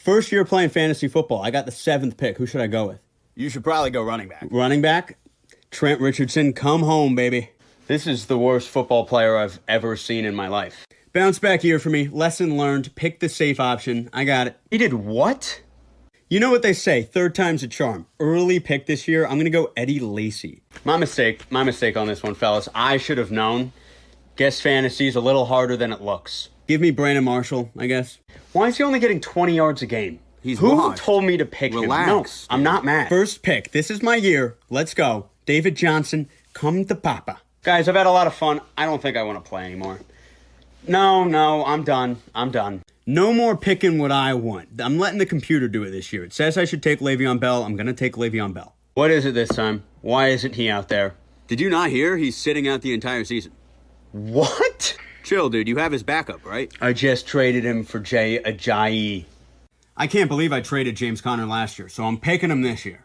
First year playing fantasy football. I got the 7th pick. Who should I go with? You should probably go running back. Running back? Trent Richardson, come home, baby. This is the worst football player I've ever seen in my life. Bounce back year for me. Lesson learned. Pick the safe option. I got it. He did what? You know what they say, third time's a charm. Early pick this year, I'm going to go Eddie Lacy. My mistake on this one, fellas. I should have known. Guess fantasy's a little harder than it looks. Give me Brandon Marshall, I guess. Why is he only getting 20 yards a game? Who told me to pick him? No, I'm not mad. First pick. This is my year. Let's go. David Johnson, come to Papa. Guys, I've had a lot of fun. I don't think I want to play anymore. No, I'm done. No more picking what I want. I'm letting the computer do it this year. It says I should take Le'Veon Bell. I'm going to take Le'Veon Bell. What is it this time? Why isn't he out there? Did you not hear? He's sitting out the entire season. What? Chill, dude. You have his backup, right? I just traded him for Jay Ajayi. I can't believe I traded James Conner last year, so I'm picking him this year.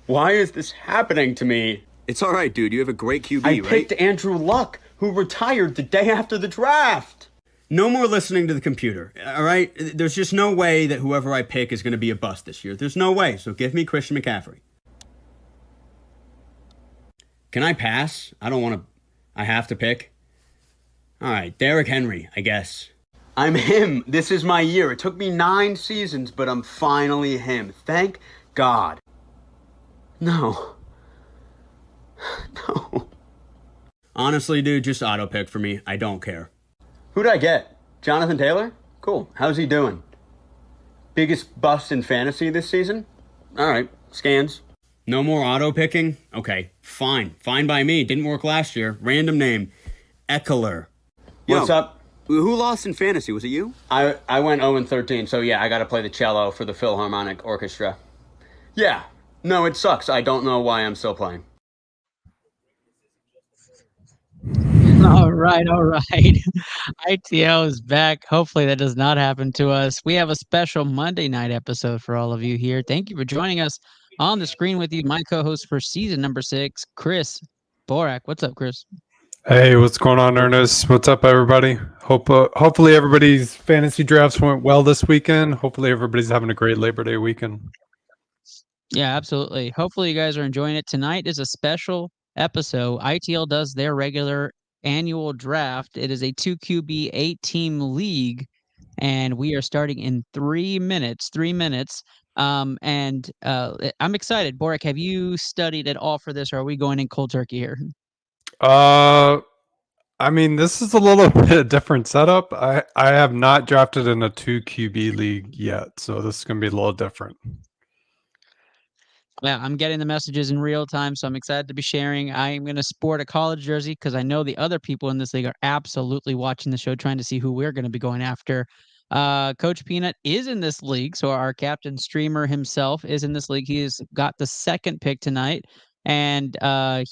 Why is this happening to me? It's all right, dude. You have a great QB, I right? picked Andrew Luck, who retired the day after the draft. No more listening to the computer, all right? There's just no way that whoever I pick is going to be a bust this year. There's no way, so give me Christian McCaffrey. Can I pass? I don't want to... I have to pick. All right, Derrick Henry, I guess. I'm him. This is my year. It took me 9 seasons, but I'm finally him. Thank God. No. No. Honestly, dude, just auto pick for me. I don't care. Who'd I get? Jonathan Taylor? Cool. How's he doing? Biggest bust in fantasy this season? All right. Scans. No more auto picking? Okay. Fine. Fine by me. Didn't work last year. Random name. Eckler. What's up? Who lost in fantasy? Was it you? I went 0-13, so yeah, I got to play the cello for the Philharmonic Orchestra. Yeah. No, it sucks. I don't know why I'm still playing. All right. ITL is back. Hopefully that does not happen to us. We have a special Monday night episode for all of you here. Thank you for joining us. On the screen with you, my co-host for season number 6, Chris Borak. What's up, Chris? Hey, what's going on, Ernest? What's up, everybody? Hopefully everybody's fantasy drafts went well this weekend. Hopefully everybody's having a great Labor Day weekend. Yeah, absolutely. Hopefully you guys are enjoying it. Tonight is a special episode. ITL does their regular annual draft. It is a 2QB 8-team league, and we are starting in 3 minutes. I'm excited. Borak, have you studied at all for this, or are we going in cold turkey here? I mean, this is a little bit different setup. I have not drafted in a 2QB league yet, so this is going to be a little different. Yeah, I'm getting the messages in real time, so I'm excited to be sharing. I'm going to sport a college jersey because I know the other people in this league are absolutely watching the show, trying to see who we're going to be going after. Coach Peanut is in this league, so our captain streamer himself is in this league. He has got the 2nd pick tonight, and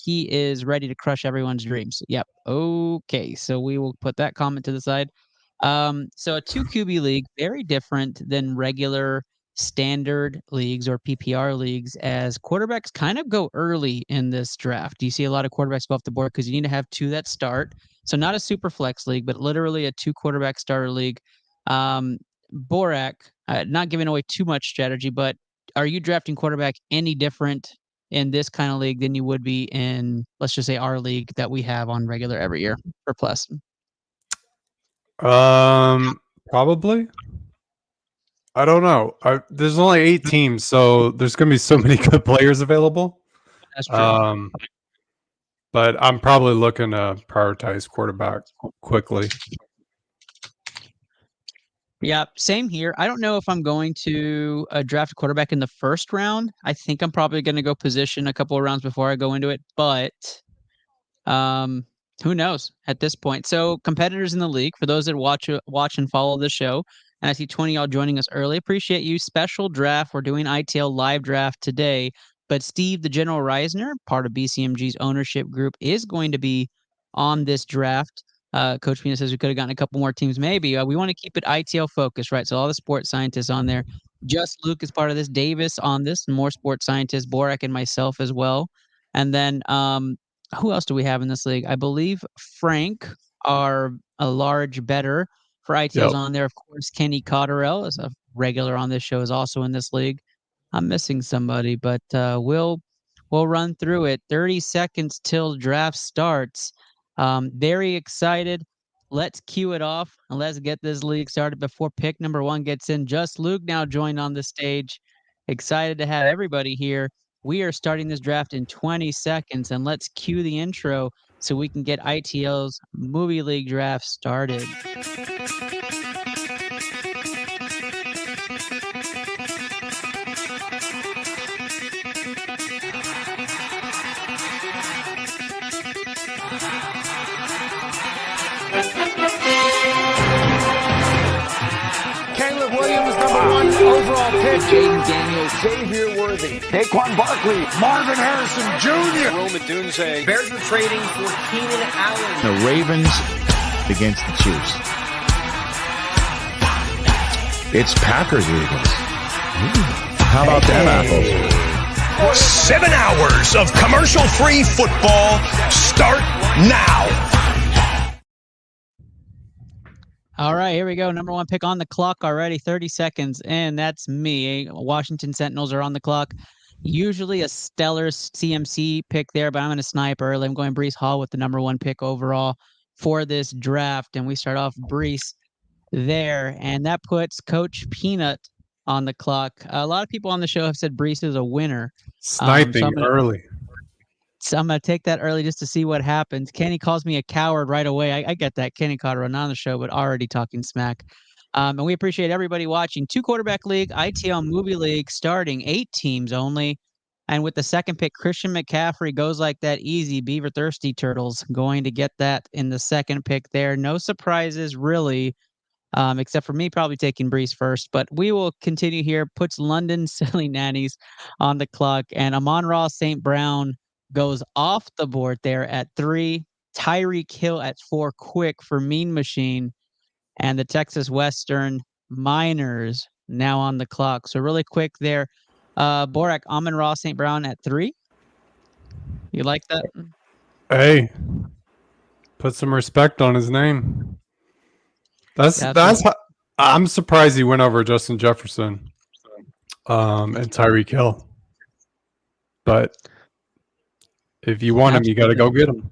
he is ready to crush everyone's dreams. Yep. Okay, so we will put that comment to the side. So a 2QB league, very different than regular standard leagues or PPR leagues, as quarterbacks kind of go early in this draft. You see a lot of quarterbacks go off the board because you need to have 2 that start. So not a super flex league, but literally a 2 quarterback starter league. Borak, not giving away too much strategy, but are you drafting quarterback any different in this kind of league than you would be in, let's just say, our league that we have on regular every year or plus? Probably. I don't know. There's only 8 teams, so there's going to be so many good players available. That's true. But I'm probably looking to prioritize quarterback quickly. Yeah, same here. I don't know if I'm going to draft a quarterback in the first round. I think I'm probably going to go position a couple of rounds before I go into it, but who knows at this point. So competitors in the league, for those that watch and follow the show, and I see 20 y'all joining us early. Appreciate you. Special draft. We're doing ITL live draft today. But Steve, the General Reisner, part of BCMG's ownership group, is going to be on this draft. Coach Pina says we could have gotten a couple more teams. Maybe. We want to keep it ITL focused, right? So all the sports scientists on there. Just Luke is part of this. Davis on this. More sports scientists. Borak and myself as well. And then who else do we have in this league? I believe Frank, our a large bettor for ITL's on there. Of course, Kenny Cotterell is a regular on this show is also in this league. I'm missing somebody, but we'll run through it. 30 seconds till draft starts. Very excited. Let's cue it off and let's get this league started before pick number 1 gets in. Just Luke now joined on the stage. Excited to have everybody here. We are starting this draft in 20 seconds, and let's cue the intro so we can get ITL's Movie League draft started. Caleb Williams, #1 overall pick. Jaden Daniels, Xavier Worthy, Daquan Barkley, Marvin Harrison Jr., Rome Dunze. Bears are trading for Keenan Allen. The Ravens against the Chiefs. It's Packers Eagles. How about them apples? 7 hours of commercial-free football start now. All right, here we go. #1 pick on the clock already. 30 seconds, and that's me. Washington Sentinels are on the clock. Usually a stellar CMC pick there, but I'm going to snipe early. I'm going Breece Hall with the #1 pick overall for this draft, and we start off Breece there, and that puts Coach Peanut on the clock. A lot of people on the show have said Breece is a winner. Sniping early. So I'm going to take that early just to see what happens. Kenny calls me a coward right away. I get that. Kenny Cotter on the show, but already talking smack. And we appreciate everybody watching. 2-quarterback league, ITL Movie League, starting 8 teams only. And with the second pick, Christian McCaffrey goes like that easy. Beaver Thirsty Turtles going to get that in the second pick there. No surprises, really, except for me probably taking Breece first. But we will continue here. Puts London Silly Nannies on the clock. And Amon-Ra St. Brown goes off the board there at 3. Tyreek Hill at 4, quick for Mean Machine. And the Texas Western Miners now on the clock. So really quick there. Borak, Amon-Ra St. Brown at 3. You like that? Hey, put some respect on his name. That's I'm surprised he went over Justin Jefferson and Tyreek Hill. But if you want him, you got to go get him.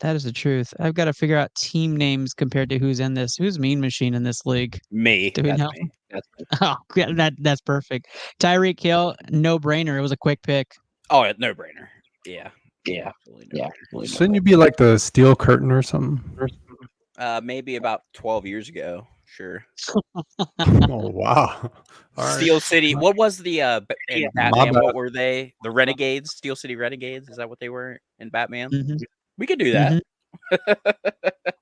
That is the truth. I've got to figure out team names compared to who's in this. Who's Mean Machine in this league? Me. Do we That's know? me. That's me. Oh, yeah, that's perfect. Tyreek Hill, no brainer. It was a quick pick. Oh, no brainer. Yeah. Absolutely no brainer. Shouldn't you be like the steel curtain or something? Maybe about 12 years ago. Sure. Oh, wow. All right. Steel City. What was the in Batman? bad. What were they? The Renegades? Steel City Renegades? Is that what they were in Batman? Mhm. We could do that.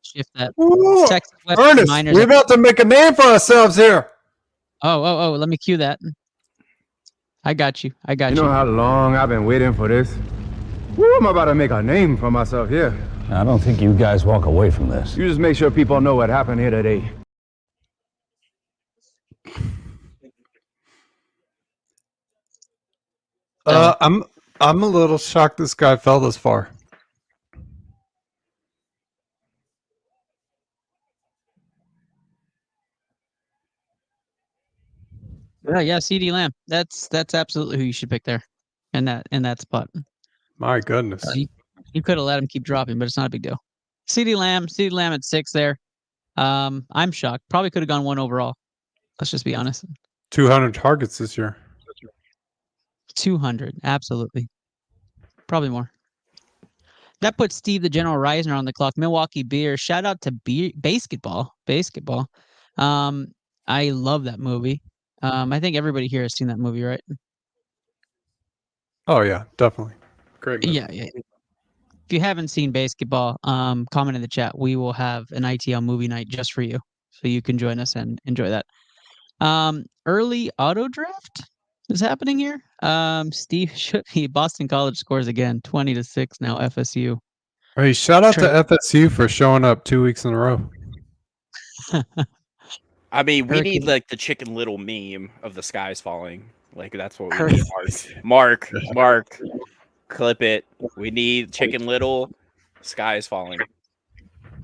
Shift that. Ooh, Texas Western Ernest, Miners. we're about to make a name for ourselves here. Oh, let me cue that. I got you. You know how long I've been waiting for this? Woo, I'm about to make a name for myself here. I don't think you guys walk away from this. You just make sure people know what happened here today. I'm a little shocked this guy fell this far. Yeah, CD Lamb. That's absolutely who you should pick there, in that spot. My goodness. You could have let him keep dropping, but it's not a big deal. CD Lamb at 6 there. I'm shocked. Probably could have gone 1 overall. Let's just be honest. 200 targets this year. 200, absolutely. Probably more. That puts Steve the General Reisner on the clock. Milwaukee Bears. Shout out to Basketball. I love that movie. I think everybody here has seen that movie, right? Oh yeah, definitely. Great movie. Yeah. If you haven't seen Basketball, comment in the chat. We will have an ITL movie night just for you, so you can join us and enjoy that. Early auto draft is happening here. Steve Schutte, Boston College scores again, 20-6 now. FSU. Hey, shout out Trey. to FSU for showing up 2 weeks in a row. I mean, we Hurricane. need like the Chicken Little meme of the skies falling. Like that's what we need. Mark, clip it. We need Chicken Little, skies falling.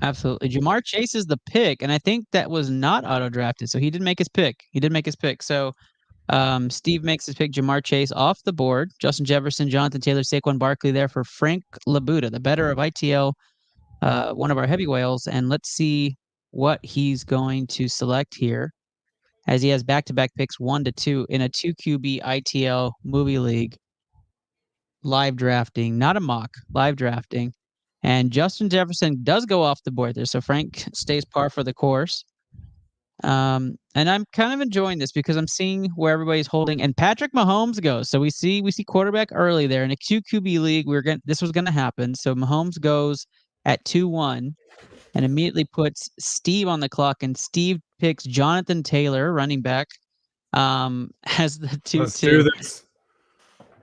Absolutely. Jamar Chase is the pick, and I think that was not auto-drafted, so he did make his pick. So Steve makes his pick, Jamar Chase off the board. Justin Jefferson, Jonathan Taylor, Saquon Barkley there for Frank Labuda, the better of ITL, one of our heavy whales. And let's see what he's going to select here, as he has back-to-back picks 1 to 2 in a 2 QB ITL movie league. Live drafting, not a mock, live drafting. And Justin Jefferson does go off the board there, so Frank stays par for the course. And I'm kind of enjoying this because I'm seeing where everybody's holding, and Patrick Mahomes goes. So we see quarterback early there in a 2 QB league. This was going to happen. So Mahomes goes at 2-1 and immediately puts Steve on the clock, and Steve picks Jonathan Taylor, running back, as the 2-2. Let's do this.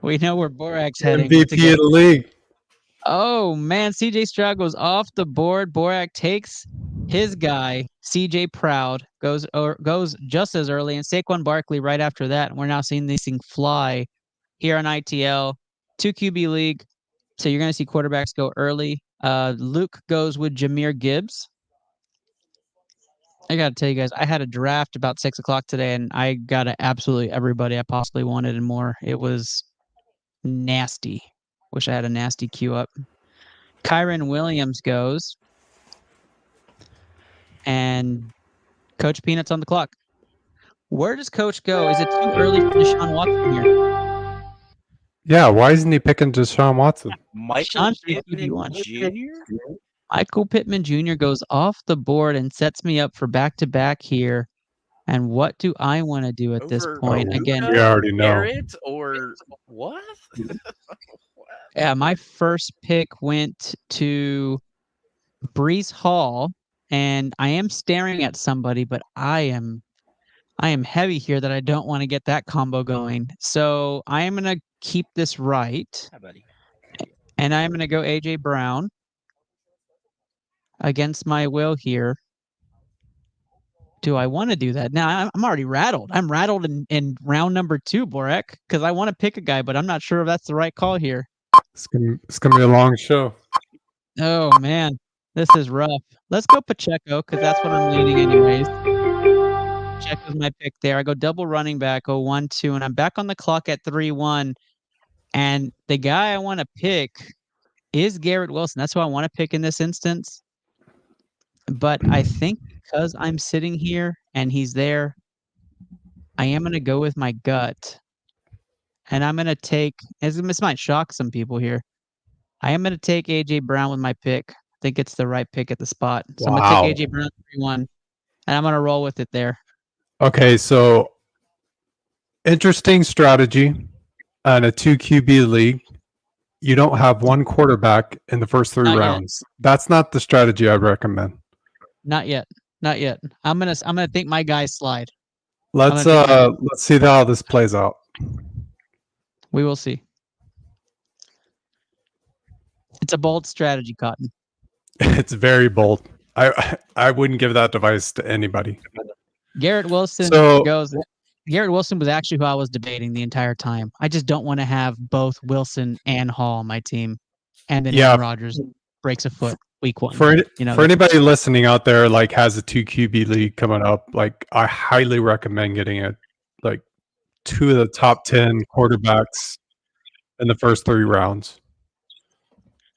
We know where Borak's heading. MVP of the league. Oh, man. CJ Stroud goes off the board. Borak takes his guy, CJ Proud, goes just as early, and Saquon Barkley right after that. And we're now seeing this thing fly here on ITL. 2 QB league. So you're going to see quarterbacks go early. Luke goes with Jahmyr Gibbs. I got to tell you guys, I had a draft about 6 o'clock today, and I got absolutely everybody I possibly wanted and more. It was nasty. Wish I had a nasty queue up. Kyron Williams goes. And Coach Peanut's on the clock. Where does Coach go? Is it too early for Deshaun Watson here? Yeah, why isn't he picking Deshaun Watson? Michael Pittman Jr.? Michael Pittman Jr. goes off the board and sets me up for back-to-back here. And what do I want to do at this point? Again, we already know. Garrett or what? Yeah, my first pick went to Breece Hall, and I am staring at somebody, but I am heavy here that I don't want to get that combo going. So I am going to keep this right. Hi, buddy. And I'm going to go A.J. Brown against my will here. Do I want to do that? Now, I'm already rattled. I'm rattled in round number 2, Borek, because I want to pick a guy, but I'm not sure if that's the right call here. It's gonna be a long show. Oh, man. This is rough. Let's go Pacheco, because that's what I'm leading anyways. Pacheco's my pick there. I go double running back, go 1-2, and I'm back on the clock at 3-1. And the guy I want to pick is Garrett Wilson. That's who I want to pick in this instance. But I think because I'm sitting here and he's there, I am going to go with my gut. And I'm going to take, this might shock some people here, I am going to take A.J. Brown with my pick. I think it's the right pick at the spot. So I'm going to take A.J. Brown 3-1, and I'm going to roll with it there. Okay, so interesting strategy on a 2 QB league. You don't have one quarterback in the first 3 rounds. That's not the strategy I'd recommend. Not yet. I'm gonna think my guys slide. Let's see how this plays out. We will see. It's a bold strategy, Cotton. It's very bold. I wouldn't give that device to anybody. Garrett Wilson goes. Garrett Wilson was actually who I was debating the entire time. I just don't want to have both Wilson and Hall on my team, and then Aaron Rodgers breaks a foot week 1. For anybody listening out there, like has a 2 QB league coming up, like I highly recommend getting it. Like 2 of the top 10 quarterbacks in the first 3 rounds.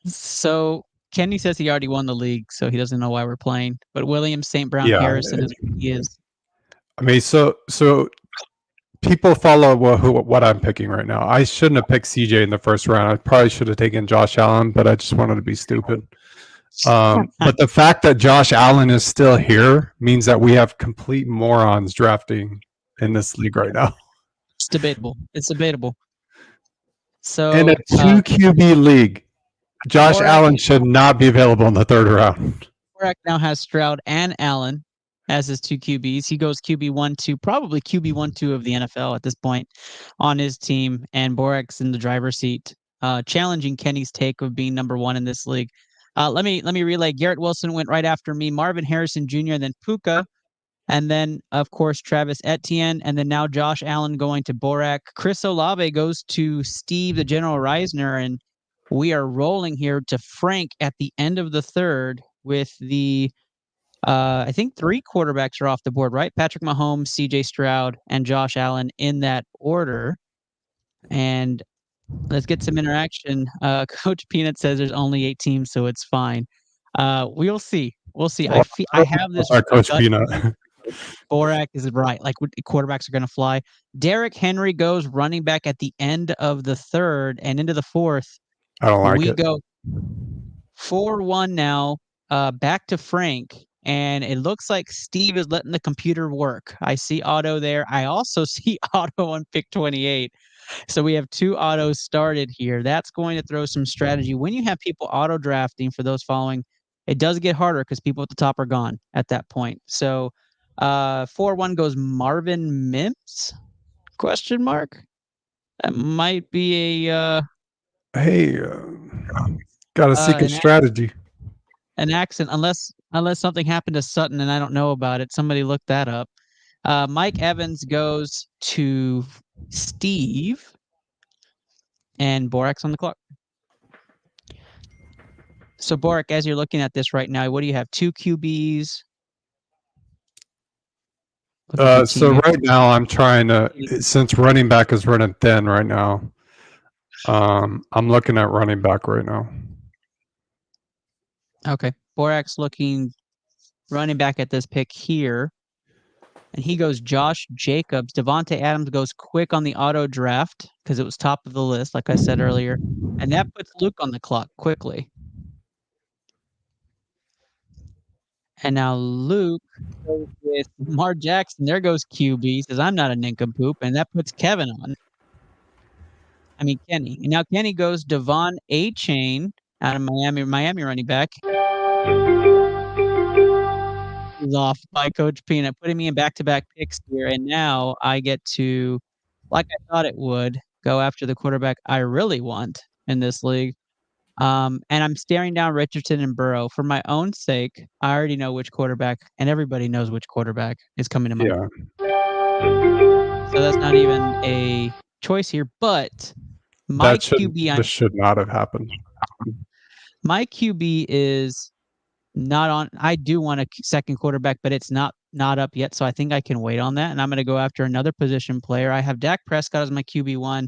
So Kenny says he already won the league, so he doesn't know why we're playing. But Williams, St. Brown, Harrison is what he is. I mean, so people follow what I'm picking right now. I shouldn't have picked CJ in the first round. I probably should have taken Josh Allen, but I just wanted to be stupid. But the fact that Josh Allen is still here means that we have complete morons drafting in this league right now. It's debatable. So in a 2 QB league, Josh Allen should not be available in the 3rd round. Borak now has Stroud and Allen as his 2 QBs. He goes QB 1-2, probably QB 1-2 of the NFL at this point on his team, and Borak's in the driver's seat, challenging Kenny's take of being number 1 in this league. Let me relay. Garrett Wilson went right after me, Marvin Harrison Jr., then Puka, and then, of course, Travis Etienne, and then now Josh Allen going to Borak. Chris Olave goes to Steve, the General Reisner, and we are rolling here to Frank at the end of the 3rd with the I think 3 quarterbacks are off the board, right? Patrick Mahomes, CJ Stroud, and Josh Allen in that order. And let's get some interaction. Coach Peanut says there's only 8 teams, so it's fine. We'll see. We'll see. I have this Coach gut Peanut. Borak is right. Like quarterbacks are going to fly. Derrick Henry goes running back at the end of the 3rd and into the 4th. I don't like we it. go 4-1 now, back to Frank, and it looks like Steve is letting the computer work. I see Otto there. I also see Otto on pick 28. So we have 2 autos started here. That's going to throw some strategy. When you have people auto drafting for those following, it does get harder because people at the top are gone at that point. So 4-1 goes Marvin Mims? Question mark? That might be a Hey, got a secret strategy. An accident, unless something happened to Sutton and I don't know about it. Somebody look that up. Mike Evans goes to Steve, and Borak's on the clock. So Borak, as you're looking at this right now, what do you have? 2 QBs. So right now I'm trying to, since running back is running thin right now, I'm looking at running back right now. Okay. Borak's looking running back at this pick here. And he goes Josh Jacobs. Devontae Adams goes quick on the auto draft because it was top of the list, like I said earlier. And that puts Luke on the clock quickly. And now Luke goes with Lamar Jackson. There goes QB. Says, I'm not a nincompoop. And that puts Kevin on. Kenny. And now Kenny goes Devon A-Chain out of Miami running back. Is off by Coach Peanut, putting me in back-to-back picks here. And now I get to, like I thought it would, go after the quarterback I really want in this league. And I'm staring down Richardson and Burrow. For my own sake, I already know which quarterback, and everybody knows which quarterback is coming to mind. So that's not even a choice here, but my QB... This should not have happened. My QB is not on. I do want a second quarterback, but it's not up yet, so I think I can wait on that, and I'm going to go after another position player. I have Dak Prescott as my QB1.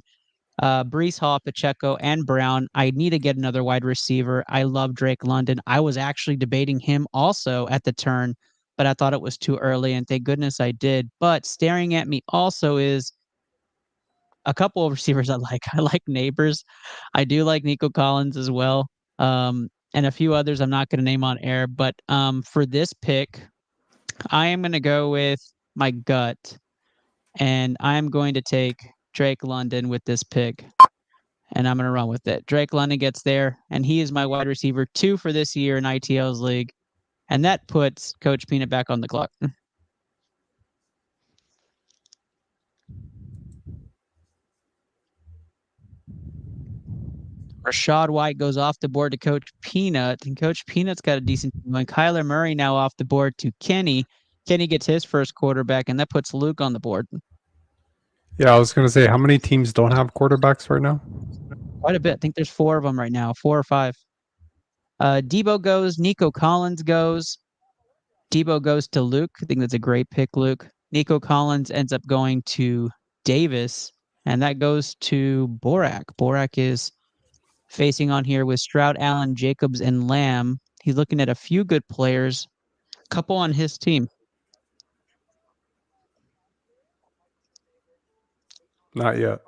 Breece Hall, Pacheco, and Brown. I need to get another wide receiver. I love Drake London. I was actually debating him also at the turn, but I thought it was too early, and thank goodness I did. But staring at me also is a couple of receivers I like. I like Neighbors. I do like Nico Collins as well, and a few others I'm not going to name on air. But for this pick, I am going to go with my gut, and I'm going to take Drake London with this pick, and I'm going to run with it. Drake London gets there, and he is my wide receiver 2 for this year in ITL's league, and that puts Coach Peanut back on the clock. Rashad White goes off the board to Coach Peanut, and Coach Peanut's got a decent team. And Kyler Murray now off the board to Kenny. Kenny gets his first quarterback, and that puts Luke on the board. Yeah, I was going to say, how many teams don't have quarterbacks right now? Quite a bit. I think there's 4 of them right now, 4 or 5. Debo goes. Nico Collins goes. Debo goes to Luke. I think that's a great pick, Luke. Nico Collins ends up going to Davis, and that goes to Borak. Borak is facing on here with Stroud, Allen, Jacobs, and Lamb. He's looking at a few good players, a couple on his team. Not yet.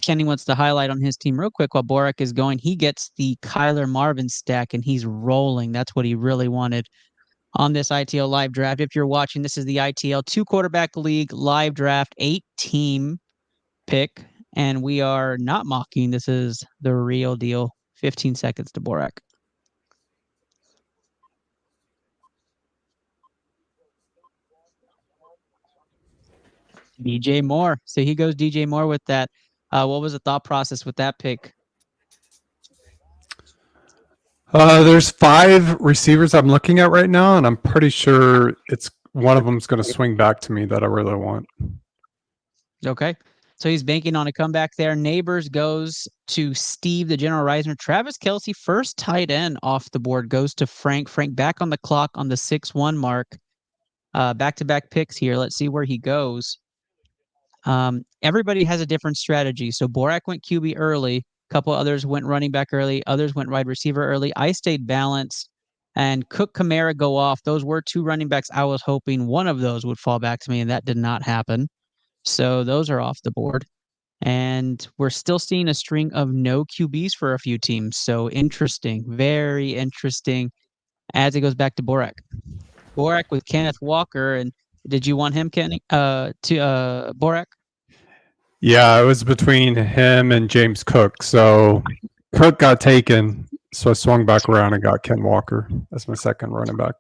Kenny wants to highlight on his team real quick while Borak is going. He gets the Kyler Marvin stack, and he's rolling. That's what he really wanted on this ITL live draft. If you're watching, this is the ITL 2-quarterback league live draft, 8-team pick, and we are not mocking. This is the real deal. 15 seconds to Borak. DJ Moore. So he goes DJ Moore with that. What was the thought process with that pick? There's 5 receivers I'm looking at right now, and I'm pretty sure it's one of them's going to swing back to me that I really want. Okay. So he's banking on a comeback there. Neighbors goes to Steve, the general Reisner. Travis Kelce, first tight end off the board, goes to Frank. Frank back on the clock on the 6-1 mark. Back-to-back picks here. Let's see where he goes. Everybody has a different strategy. So Borak went QB early. A couple others went running back early. Others went wide receiver early. I stayed balanced. And Cook, Kamara go off. Those were two running backs. I was hoping one of those would fall back to me, and that did not happen. So those are off the board. And we're still seeing a string of no QBs for a few teams. So interesting, very interesting as it goes back to Borak. Borak with Kenneth Walker. And did you want him, Kenny, to Borak? Yeah, it was between him and James Cook. So Cook got taken. So I swung back around and got Ken Walker as my second running back.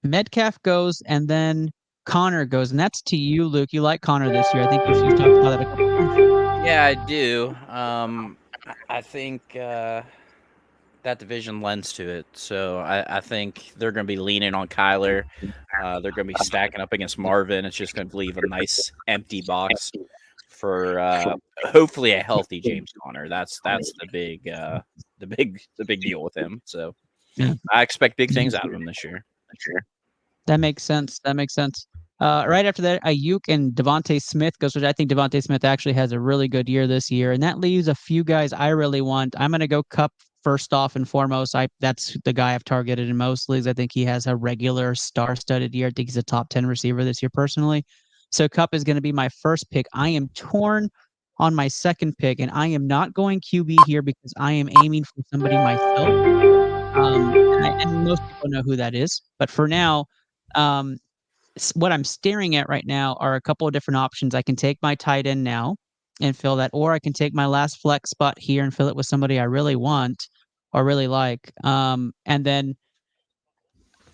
Metcalf goes, and then Connor goes, and that's to you, Luke. You like Connor this year. I think you've talked about that a couple times. Yeah, I do. I think that division lends to it. So I think they're going to be leaning on Kyler. They're going to be stacking up against Marvin. It's just going to leave a nice empty box for hopefully a healthy James Conner. That's the big deal with him. So yeah. I expect big things out of him this year. That makes sense. Right after that, Ayuk and Devontae Smith goes, which I think Devontae Smith actually has a really good year this year. And that leaves a few guys I really want. I'm going to go Kupp first off and foremost. That's the guy I've targeted in most leagues. I think he has a regular star-studded year. I think he's a top 10 receiver this year personally. So Kupp is going to be my first pick. I am torn on my second pick, and I am not going QB here because I am aiming for somebody myself. And most people know who that is. But for now, what I'm staring at right now are a couple of different options. I can take my tight end now and fill that, or I can take my last flex spot here and fill it with somebody I really want or really like, and then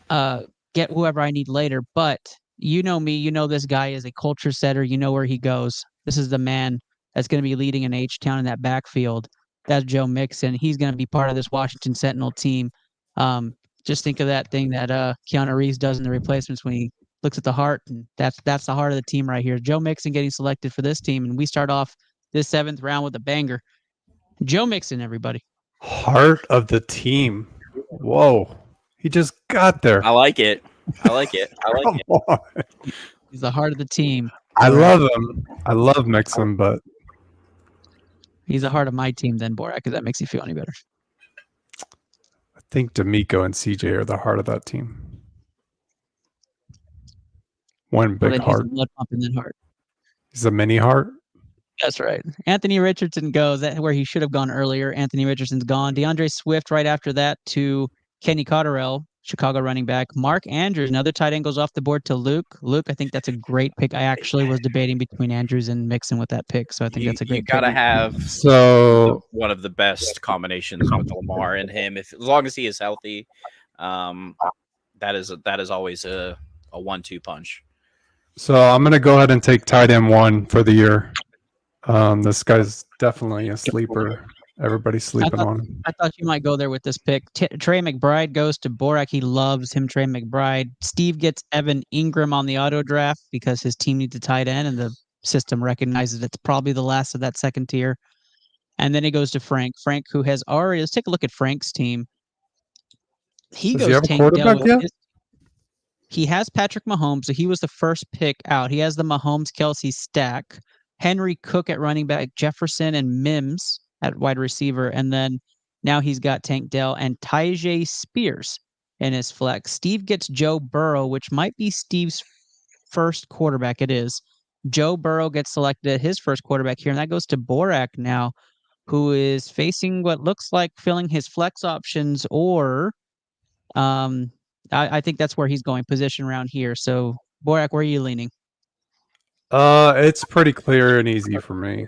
get whoever I need later. But you know me, you know this guy is a culture setter. You know where he goes. This is the man that's going to be leading an H-Town in that backfield. That's Joe Mixon. He's going to be part of this Washington Sentinel team. Just think of that thing that Keanu Reeves does in The Replacements when he looks at the heart, and that's the heart of the team right here. Joe Mixon getting selected for this team, and we start off this 7th round with a banger. Joe Mixon, everybody. Heart of the team. Whoa. He just got there. I like it. Come on. He's the heart of the team. I love him. I love Mixon, but he's the heart of my team then, Borak, because that makes you feel any better. I think D'Amico and CJ are the heart of that team. One big heart. He's a blood pumping then heart. He's a mini heart. That's right. Anthony Richardson goes where he should have gone earlier. Anthony Richardson's gone. DeAndre Swift right after that to Kenny Cotterell, Chicago running back. Mark Andrews, another tight end, goes off the board to Luke. Luke, I think that's a great pick. I actually was debating between Andrews and That with that pick, so I think that's a great pick. You gotta have one of the best combinations with Lamar and him. As long as he is healthy, that is always a 1-2 punch. So I'm gonna go ahead and take tight end 1 for the year. This guy's definitely a sleeper. Everybody's sleeping on him. I thought you might go there with this pick. Trey McBride goes to Borak. He loves him, Trey McBride. Steve gets Evan Ingram on the auto draft because his team needs a tight end, and the system recognizes it's probably the last of that second tier. And then he goes to Frank. Frank, who has already, let's take a look at Frank's team. Does he have a quarterback yet? He has Patrick Mahomes, so he was the first pick out. He has the Mahomes-Kelsey stack. Henry Cook at running back, Jefferson and Mims at wide receiver, and then now he's got Tank Dell and Tyjae Spears in his flex. Steve gets Joe Burrow, which might be Steve's first quarterback. It is. Joe Burrow gets selected as his first quarterback here, and that goes to Borak now, who is facing what looks like filling his flex options, or I think that's where he's going, position around here. So, Borak, where are you leaning? It's pretty clear and easy for me.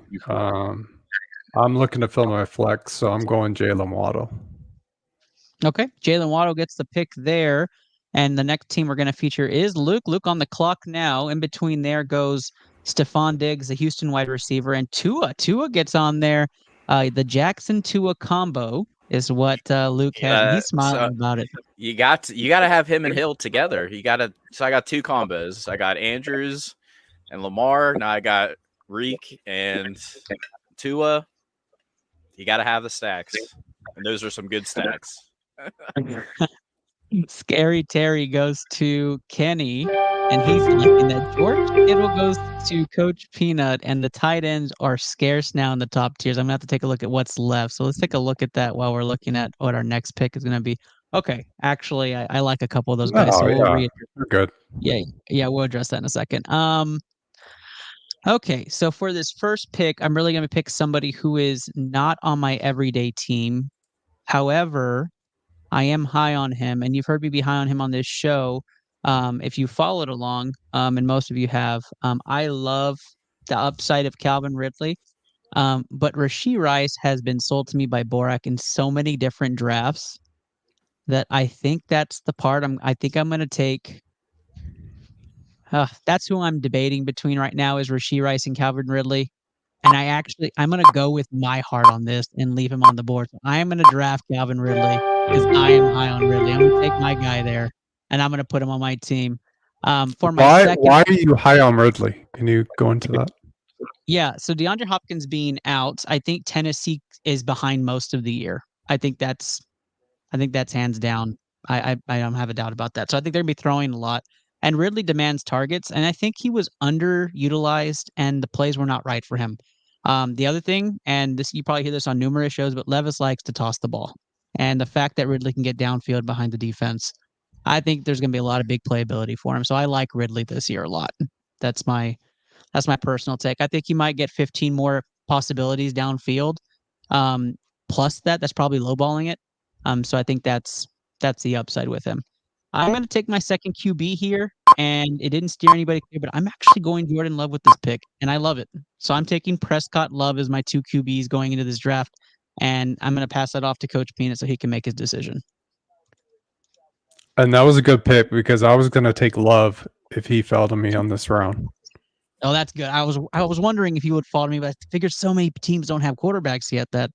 I'm looking to fill my flex, so I'm going Jalen Waddle. Okay, Jalen Waddle gets the pick there, and the next team we're going to feature is Luke. Luke on the clock now. In between there goes Stephon Diggs, the Houston wide receiver, and Tua. Tua gets on there. The Jackson-Tua combo is what Luke has. He's smiling about it. You got to have him and Hill together. So I got 2 combos. I got Andrews and Lamar. Now I got Reek, and Tua. You got to have the stacks, and those are some good stacks. Scary Terry goes to Kenny, and he's liking that. George Kittle goes to Coach Peanut, and the tight ends are scarce now in the top tiers. I'm going to have to take a look at what's left. So let's take a look at that while we're looking at what our next pick is going to be. Okay, actually, I like a couple of those guys, so we'll read. Good. Yeah, we'll address that in a second. Okay, so for this first pick, I'm really going to pick somebody who is not on my everyday team. However, I am high on him, and you've heard me be high on him on this show. If you followed along, and most of you have, I love the upside of Calvin Ridley. But Rashee Rice has been sold to me by Borak in so many different drafts that I think that's the part I think I'm going to take. That's who I'm debating between right now is Rashee Rice and Calvin Ridley. And I'm going to go with my heart on this and leave him on the board. So I am going to draft Calvin Ridley because I am high on Ridley. I'm going to take my guy there, and I'm going to put him on my team. For my second, why are you high on Ridley? Can you go into that? Yeah, so DeAndre Hopkins being out, I think Tennessee is behind most of the year. I think that's hands down. I don't have a doubt about that. So I think they're going to be throwing a lot. And Ridley demands targets, and I think he was underutilized, and the plays were not right for him. The other thing, and this you probably hear this on numerous shows, but Levis likes to toss the ball. And the fact that Ridley can get downfield behind the defense, I think there's going to be a lot of big playability for him. So I like Ridley this year a lot. That's my personal take. I think he might get 15 more possibilities downfield. Plus that's probably lowballing it. So I think that's the upside with him. I'm going to take my second QB here, and it didn't steer anybody clear, but I'm actually going Jordan Love with this pick, and I love it. So I'm taking Prescott Love as my two QBs going into this draft, and I'm going to pass that off to Coach Peanut so he can make his decision. And that was a good pick because I was going to take Love if he fell to me on this round. Oh, that's good. I was wondering if you would follow me, but I figured so many teams don't have quarterbacks yet that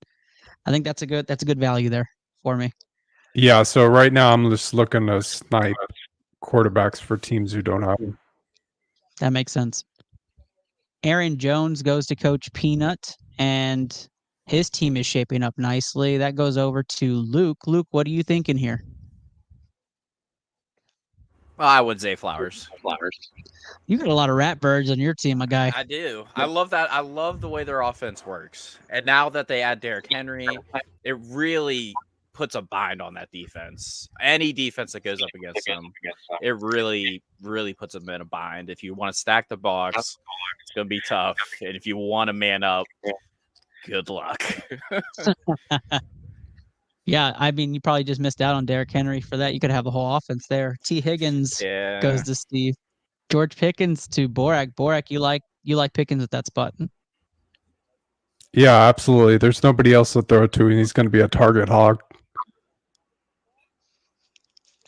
I think that's a good value there for me. Yeah, so right now I'm just looking to snipe quarterbacks for teams who don't have them. That makes sense. Aaron Jones goes to Coach Peanut, and his team is shaping up nicely. That goes over to Luke. Luke, what are you thinking here? Well, I would say Flowers. You got a lot of rat birds on your team, my guy. I do. I love that. I love the way their offense works. And now that they add Derrick Henry, it really puts a bind on that defense. Any defense that goes up against them, it really, really puts them in a bind. If you want to stack the box, it's going to be tough. And if you want to man up, good luck. Yeah, I mean, you probably just missed out on Derrick Henry for that. You could have the whole offense there. T. Higgins goes to Steve. George Pickens to Borak. Borak, you like Pickens at that spot. Yeah, absolutely. There's nobody else to throw to, and he's going to be a target hog.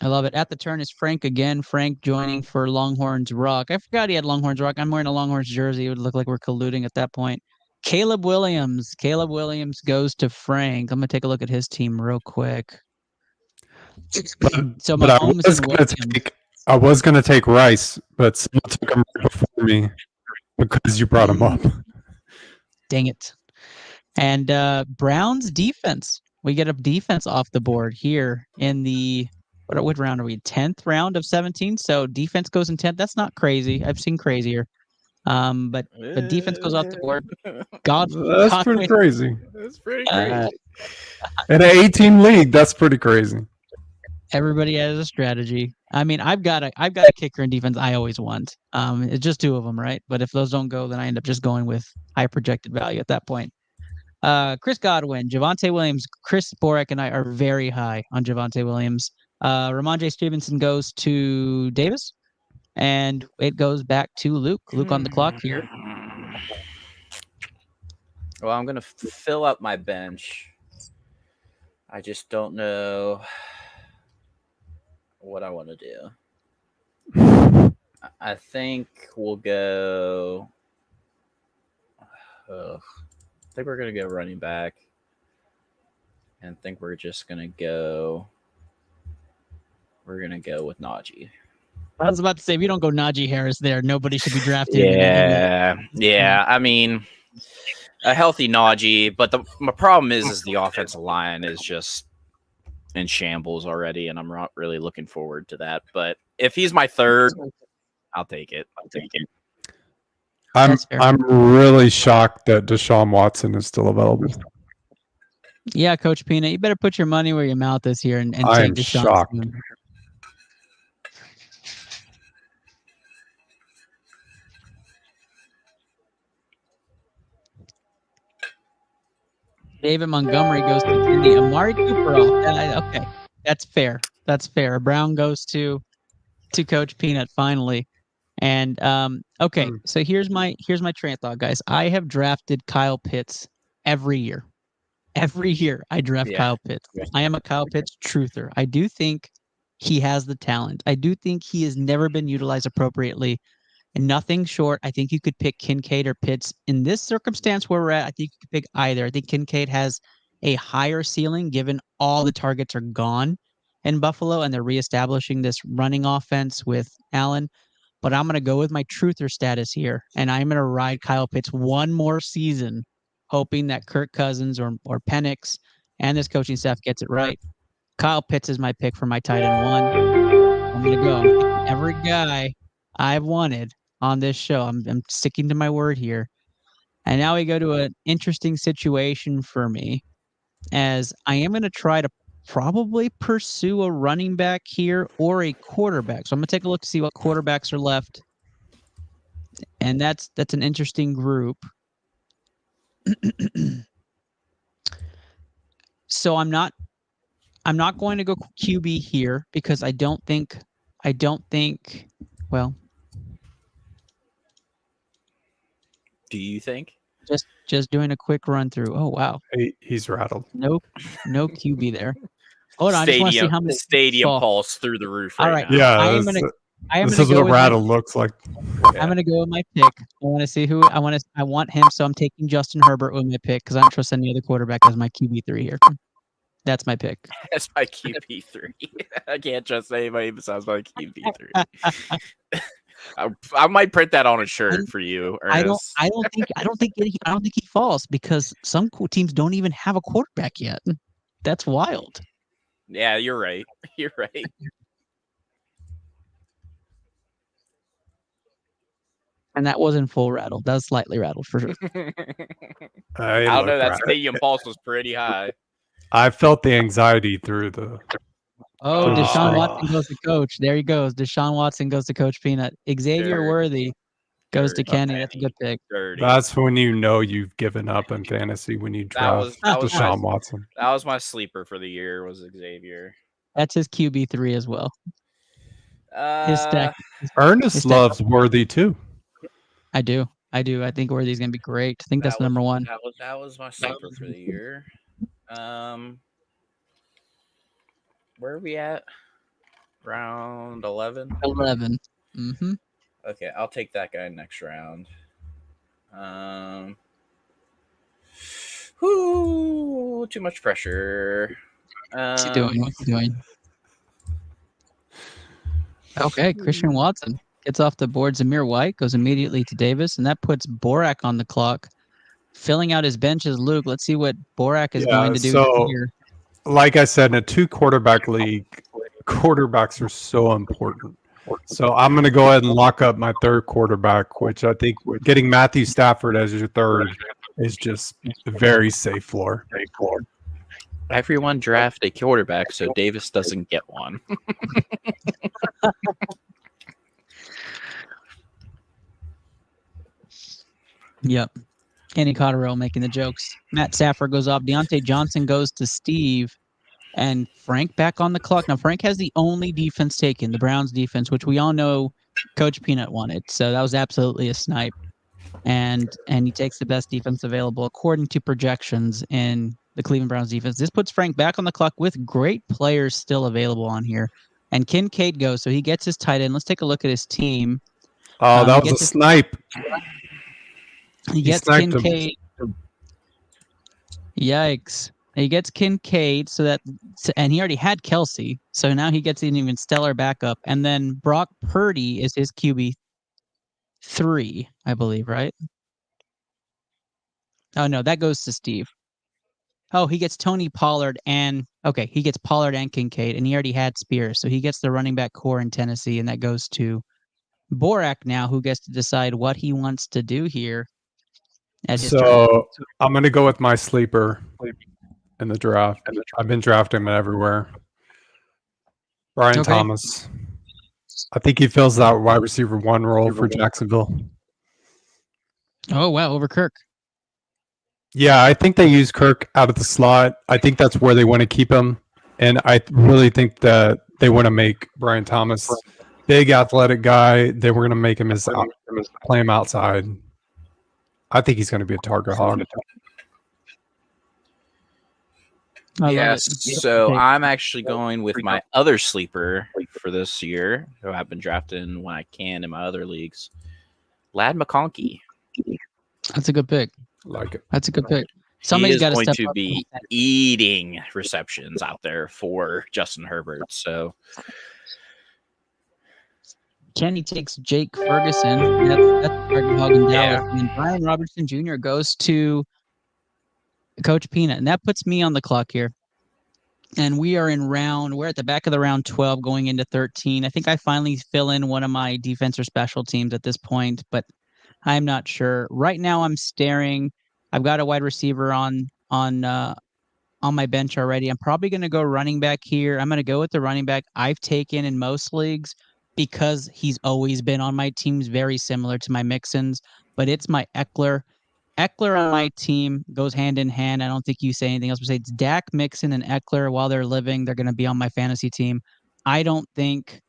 I love it. At the turn is Frank again. Frank joining for Longhorns Rock. I forgot he had Longhorns Rock. I'm wearing a Longhorns jersey. It would look like we're colluding at that point. Caleb Williams. Caleb Williams goes to Frank. I'm going to take a look at his team real quick. So my home is I was going to take Rice, but someone took him right before me because you brought him up. Dang it. And Browns defense. We get a defense off the board here in the what round are we? 10th round of 17. So defense goes in 10th. That's not crazy. I've seen crazier. But defense goes off the board. That's pretty crazy. That's pretty crazy. In an 18 league, that's pretty crazy. Everybody has a strategy. I mean, I've got a kicker in defense I always want. It's just two of them, right? But if those don't go, then I end up just going with high projected value at that point. Chris Godwin, Javonte Williams, Chris Borak, and I are very high on Javonte Williams. Ramondre Stevenson goes to Davis, and it goes back to Luke. Luke on the clock here. Well, I'm going to fill up my bench. I just don't know what I want to do. I think we'll go. I think we're going to go running back. And I think we're just going to go. We're going to go with Najee. I was about to say, if you don't go Najee Harris there, nobody should be drafted. Yeah. I mean, a healthy Najee, but my problem is the offensive line is just in shambles already, and I'm not really looking forward to that. But if he's my third, I'll take it. I'm really shocked that Deshaun Watson is still available. Yeah, Coach Peanut, you better put your money where your mouth is here and I take am Deshaun. shocked. David Montgomery goes to Indy. Amari Cooper off. Okay, that's fair. That's fair. Brown goes to Coach Peanut finally. And okay, so here's my train of thought, guys. I have drafted Kyle Pitts every year. Every year I draft Kyle Pitts. I am a Kyle Pitts truther. I do think he has the talent. I do think he has never been utilized appropriately. And nothing short. I think you could pick Kincaid or Pitts. In this circumstance where we're at, I think you could pick either. I think Kincaid has a higher ceiling given all the targets are gone in Buffalo and they're reestablishing this running offense with Allen. But I'm going to go with my truther status here, and I'm going to ride Kyle Pitts one more season, hoping that Kirk Cousins or Penix and this coaching staff gets it right. Kyle Pitts is my pick for my tight end one. I'm going to go. I'm picking every guy I've wanted on this show. I'm sticking to my word here. And now we go to an interesting situation for me, as I am going to try to probably pursue a running back here or a quarterback. So I'm going to take a look to see what quarterbacks are left. And that's an interesting group. So I'm not going to go QB here because I don't think well, do you think? Just doing a quick run through. Oh wow. He's rattled. No QB there. Hold on, I just want to see how many stadium pulse through the roof. All right. Now. Yeah, this is what rattle looks like. I'm gonna go with my pick. I want to see who I want him. So I'm taking Justin Herbert with my pick because I don't trust any other quarterback as my QB3 here. That's my pick. That's my QB3. I can't trust anybody besides my QB3. I might print that on a shirt for you. Ernest. I don't think he falls because some teams don't even have a quarterback yet. That's wild. Yeah, you're right. You're right. And that wasn't full rattle. That was slightly rattled for sure. I don't know. That stadium pulse was pretty high. I felt the anxiety through the. Oh, Deshaun Watson goes to coach. There he goes. Deshaun Watson goes to Coach Peanut. Xavier Worthy goes to Kenny. That's a good pick. That's when you know you've given up in fantasy when you draft Deshaun Watson. That was my sleeper for the year. Was Xavier. That's his QB3 as well. His stack. Ernest loves Worthy too. I do. I think Worthy's gonna be great. I think that's number one. That was my sleeper for the year. Where are we at? Round 11? 11. Mm-hmm. Okay, I'll take that guy next round. Too much pressure. What's he doing? Okay, Christian Watson gets off the board. Zamir White goes immediately to Davis, and that puts Borak on the clock. Filling out his bench is Luke. Let's see what Borak is going to do here. Like I said, in a 2-quarterback league, quarterbacks are so important. So I'm going to go ahead and lock up my third quarterback, which I think getting Matthew Stafford as your third is just a very safe floor. Everyone draft a quarterback so Davis doesn't get one. Yep. Kenny Cotterill making the jokes. Matt Stafford goes off. Deontay Johnson goes to Steve. And Frank back on the clock. Now, Frank has the only defense taken, the Browns defense, which we all know Coach Peanut wanted. So that was absolutely a snipe. And he takes the best defense available according to projections in the Cleveland Browns defense. This puts Frank back on the clock with great players still available on here. And Kincaid goes, so he gets his tight end. Let's take a look at his team. Oh, that was a snipe. He gets Kincaid. Yikes. He gets Kincaid, and he already had Kelsey, so now he gets an even stellar backup. And then Brock Purdy is his QB3, I believe, right? Oh no, that goes to Steve. Oh, he gets Tony Pollard he gets Pollard and Kincaid, and he already had Spears, so he gets the running back core in Tennessee, and that goes to Borak now, who gets to decide what he wants to do here. So I'm going to go with my sleeper in the draft. I've been drafting him everywhere. Brian Thomas. I think he fills that wide receiver 1 role for Jacksonville. Oh, wow, over Kirk. Yeah, I think they use Kirk out of the slot. I think that's where they want to keep him. And I really think that they want to make Brian Thomas big athletic guy. They were going to make him play him outside. I think he's going to be a target hog. Yes, so I'm actually going with my other sleeper for this year, who I've been drafting when I can in my other leagues, Ladd McConkey. That's a good pick. Like it. That's a good pick. Somebody's going to be eating receptions out there for Justin Herbert. So Kenny takes Jake Ferguson. That's target hog in Dallas. And Brian Robertson Jr. goes to Coach Peanut, and that puts me on the clock here. And we're at the back of the round 12 going into 13. I think I finally fill in one of my defense or special teams at this point, but I'm not sure. Right now I'm staring. I've got a wide receiver on my bench already. I'm probably going to go running back here. I'm going to go with the running back I've taken in most leagues because he's always been on my teams, very similar to my Mixons, but it's my Eckler. Eckler on my team goes hand in hand. I don't think you say anything else besides Dak, Mixon, and Eckler while they're living. They're going to be on my fantasy team. I don't think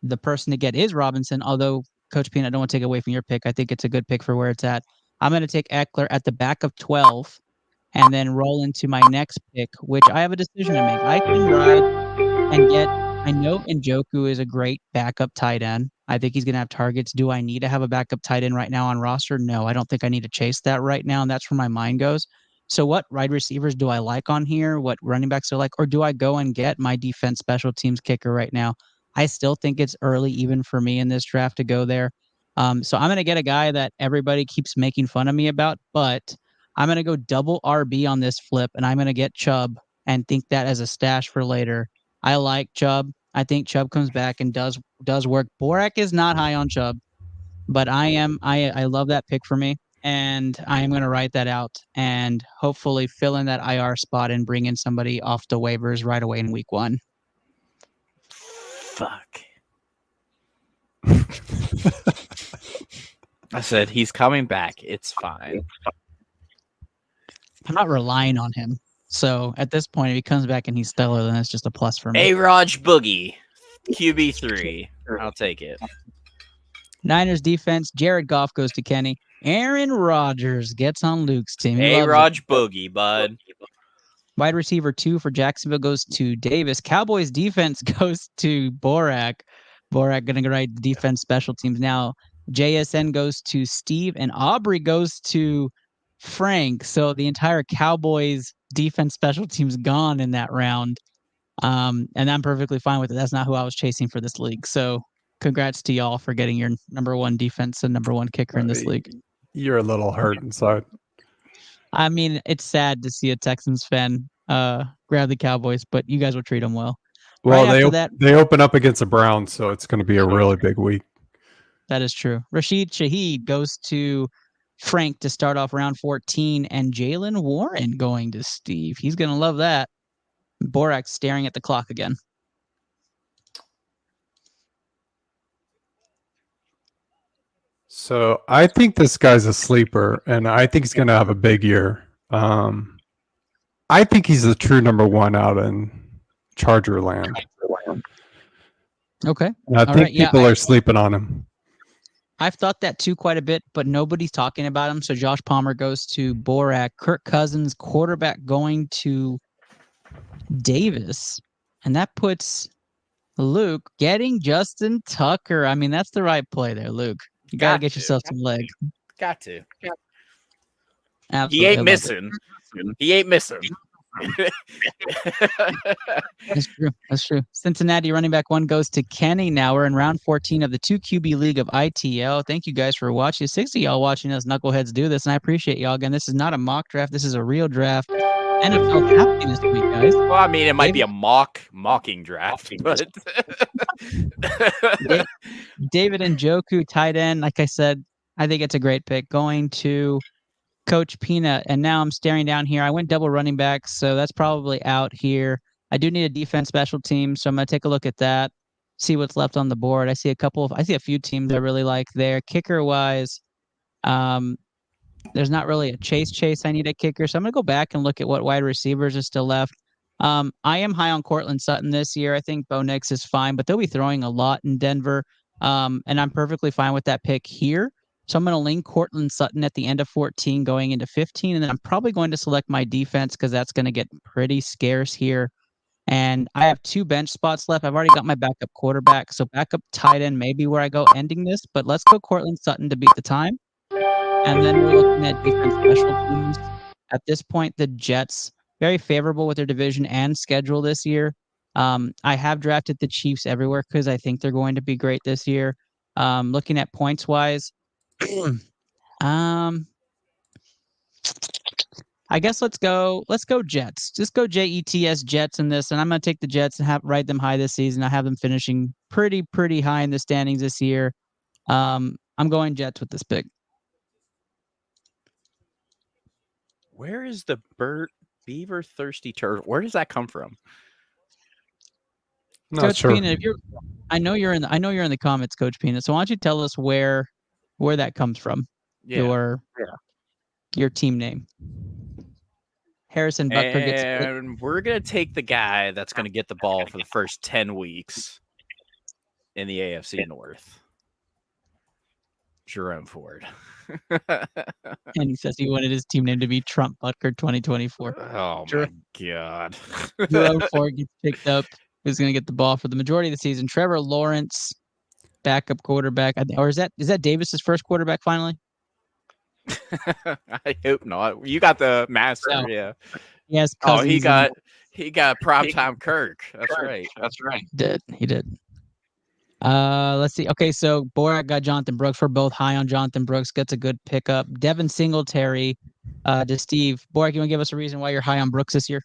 the person to get is Robinson, although Coach Peanut, I don't want to take away from your pick. I think it's a good pick for where it's at. I'm going to take Eckler at the back of 12 and then roll into my next pick, which I have a decision to make. I can ride and get, I know Njoku is a great backup tight end. I think he's going to have targets. Do I need to have a backup tight end right now on roster? No, I don't think I need to chase that right now, and that's where my mind goes. So what wide receivers do I like on here? What running backs do I like? Or do I go and get my defense special teams kicker right now? I still think it's early even for me in this draft to go there. So I'm going to get a guy that everybody keeps making fun of me about, but I'm going to go double RB on this flip, and I'm going to get Chubb and think that as a stash for later. I like Chubb. I think Chubb comes back and does work. Borak is not high on Chubb, but I love that pick for me, and I am going to write that out and hopefully fill in that IR spot and bring in somebody off the waivers right away in week 1. Fuck. I said he's coming back. It's fine. I'm not relying on him. So at this point, if he comes back and he's stellar, then it's just a plus for me. A-Raj Boogie, QB3. I'll take it. Niners defense, Jared Goff goes to Kenny. Aaron Rodgers gets on Luke's team. A-Raj Boogie, bud. Wide receiver 2 for Jacksonville goes to Davis. Cowboys defense goes to Borak. Borak going to write the defense special teams. Now, JSN goes to Steve, and Aubrey goes to Frank. So the entire Cowboys defense special teams gone in that round. And I'm perfectly fine with it. That's not who I was chasing for this league. So congrats to y'all for getting your number 1 defense and number 1 kicker in this league. You're a little hurt inside. I mean, it's sad to see a Texans fan grab the Cowboys, but you guys will treat them well. Well, they open up against the Browns, so it's going to be a really big week. That is true. Rashid Shaheed goes to Frank to start off round 14, and Jalen Warren going to Steve. He's going to love that. Borak staring at the clock again. So I think this guy's a sleeper, and I think he's going to have a big year. I think he's the true number 1 out in Charger land. Okay. And I think people are sleeping on him. I've thought that too quite a bit, but nobody's talking about him. So Josh Palmer goes to Borak. Kirk Cousins, quarterback, going to Davis. And that puts Luke getting Justin Tucker. I mean, that's the right play there, Luke. You got to get yourself some leg. Got to. Absolutely. He ain't missing. He ain't missing. That's true. That's true. Cincinnati running back 1 goes to Kenny. Now we're in round 14 of the 2 QB League of ITL. Thank you guys for watching. 60 y'all watching us knuckleheads do this, and I appreciate y'all. Again, this is not a mock draft. This is a real draft. NFL happening this week, guys. Well, I mean, it might be a mocking draft, but David Njoku, tight end. Like I said, I think it's a great pick. Going to Coach Peanut, and now I'm staring down here. I went double running back, so that's probably out here. I do need a defense special team, so I'm going to take a look at that, see what's left on the board. I see a few teams I really like there. Kicker-wise, there's not really a chase. I need a kicker, so I'm going to go back and look at what wide receivers are still left. I am high on Cortland Sutton this year. I think Bo Nix is fine, but they'll be throwing a lot in Denver, and I'm perfectly fine with that pick here. So I'm going to link Cortland Sutton at the end of 14 going into 15, and then I'm probably going to select my defense because that's going to get pretty scarce here. And I have 2 bench spots left. I've already got my backup quarterback, so backup tight end may be where I go ending this, but let's go Cortland Sutton to beat the time. And then we're looking at defense special teams. At this point, the Jets, very favorable with their division and schedule this year. I have drafted the Chiefs everywhere because I think they're going to be great this year. Looking at points-wise, I guess let's go Jets. Just go Jets Jets in this, and I'm gonna take the Jets and ride them high this season. I have them finishing pretty high in the standings this year. I'm going Jets with this pick. Where is the Beaver Thirsty Turtle? Where does that come from? Not Coach sure. Peanut, I know you're in the comments, Coach Peanut. So why don't you tell us where that comes from? Yeah. Your team name. Harrison Butker gets split. And we're going to take the guy that's going to get the ball for the first 10 weeks in the AFC North. Jerome Ford. And he says he wanted his team name to be Trump Butker 2024. Oh, my God. Jerome Ford gets picked up. Who's going to get the ball for the majority of the season? Trevor Lawrence, backup quarterback. Or is that Davis's first quarterback finally? I hope not. You got the master, yeah. Yes. Oh, he got primetime Kirk. That's right. He did. Let's see. Okay, so Borak got Jonathan Brooks. We're both high on Jonathan Brooks. Gets a good pickup. Devin Singletary to Steve. Borak, you want to give us a reason why you're high on Brooks this year?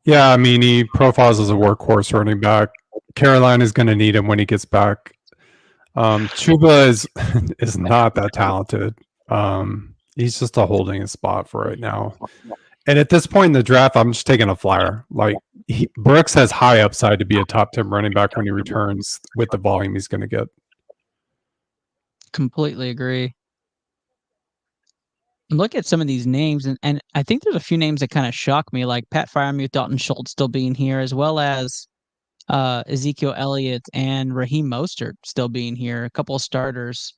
Yeah, I mean, he profiles as a workhorse running back. Carolina's going to need him when he gets back. Chuba is not that talented. He's just a holding his spot for right now. And at this point in the draft, I'm just taking a flyer. Like Brooks has high upside to be a top 10 running back when he returns with the volume he's going to get. Completely agree. Look at some of these names, and I think there's a few names that kind of shock me, like Pat Freiermuth, Dalton Schultz still being here, as well as Ezekiel Elliott and Raheem Mostert still being here. A couple of starters.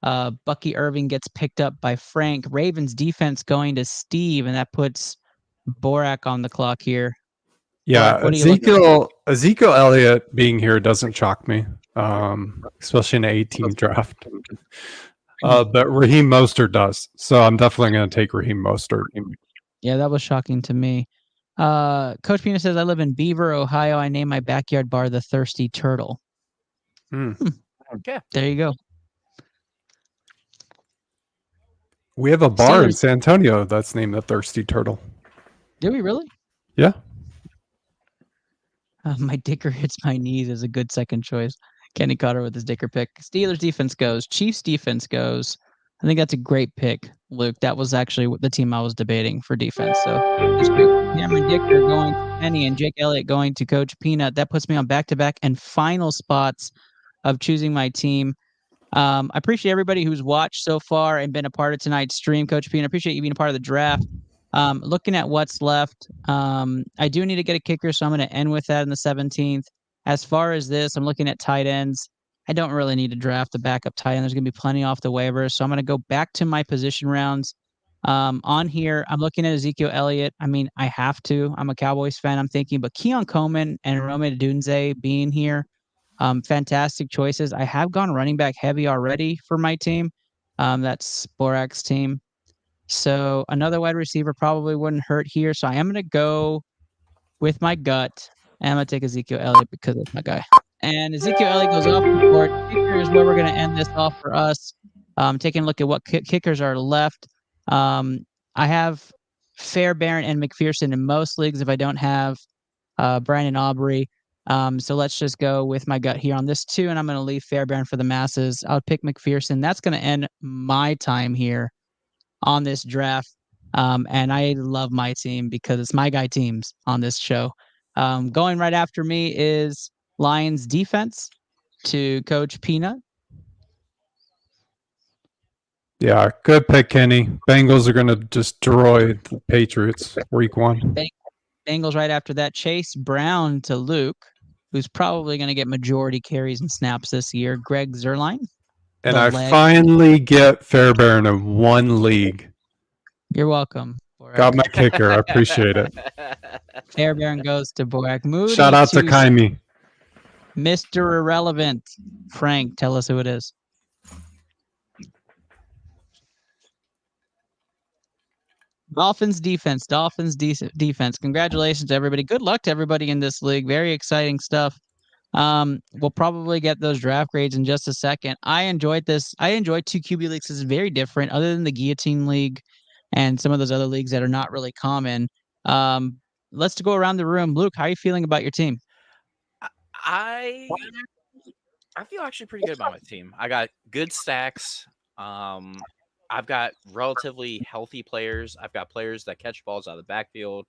Bucky Irving gets picked up by Frank. Ravens defense going to Steve, and that puts Borak on the clock here. Yeah, Borak, Ezekiel Elliott being here doesn't shock me, especially in an 18 draft. But Raheem Mostert does. So I'm definitely going to take Raheem Mostert. Yeah, that was shocking to me. Coach Pina says, I live in Beaver, Ohio. I name my backyard bar the Thirsty Turtle. Okay. There you go. We have a bar in San Antonio that's named the Thirsty Turtle. Do we really? Yeah. My dicker hits my knees is a good second choice. Kenny Cotter with his dicker pick. Steelers defense goes. Chiefs defense goes. I think that's a great pick, Luke. That was actually the team I was debating for defense. So Cameron Dicker going to Penny and Jake Elliott going to Coach Peanut. That puts me on back-to-back and final spots of choosing my team. I appreciate everybody who's watched so far and been a part of tonight's stream. Coach Peanut, I appreciate you being a part of the draft. Looking at what's left, I do need to get a kicker, so I'm going to end with that in the 17th. As far as this, I'm looking at tight ends. I don't really need to draft a backup tight end. There's going to be plenty off the waivers. So I'm going to go back to my position rounds. On here, I'm looking at Ezekiel Elliott. I mean, I have to. I'm a Cowboys fan, I'm thinking. But Keon Coleman and Rome Odunze being here, fantastic choices. I have gone running back heavy already for my team. That's Borak's team. So another wide receiver probably wouldn't hurt here. So I am going to go with my gut. And I'm going to take Ezekiel Elliott because it's my guy. And Ezekiel Elliott goes off the board. Kicker is where we're going to end this off for us. Taking a look at what kickers are left. I have Fairbairn and McPherson in most leagues if I don't have Brandon Aubrey. So let's just go with my gut here on this too, and I'm going to leave Fairbairn for the masses. I'll pick McPherson. That's going to end my time here on this draft. And I love my team because it's my guy teams on this show. Going right after me is Lions defense to Coach Peanut. Yeah, good pick, Kenny. Bengals are going to destroy the Patriots week 1. Bengals right after that. Chase Brown to Luke, who's probably going to get majority carries and snaps this year. Greg Zuerlein. And I finally get Fairbairn in one league. You're welcome. Borak. Got my kicker. I appreciate it. Fairbairn goes to Borak. Moody Shout out to Kaimi. Mr. Irrelevant. Frank, tell us who it is. Dolphins defense. Defense. Congratulations to everybody. Good luck to everybody in this league. Very exciting stuff. We'll probably get those draft grades in just a second. I enjoyed this. I enjoyed 2 QB leagues. This is very different, other than the Guillotine League and some of those other leagues that are not really common. Let's go around the room. Luke, how are you feeling about your team? I feel actually pretty good about my team. I got good stacks. I've got relatively healthy players. I've got players that catch balls out of the backfield.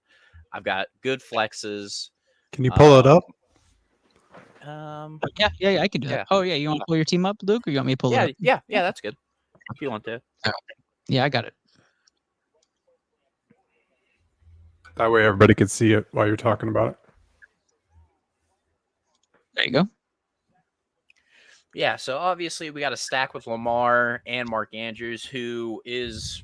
I've got good flexes. Can you pull it up? Yeah, I can do that. Oh, yeah, you want to pull your team up, Luke, or you want me to pull it up? Yeah, that's good. If you want to. Yeah, I got it. That way everybody could see it while you're talking about it. There you go. Yeah, so obviously we got a stack with Lamar and Mark Andrews, who is,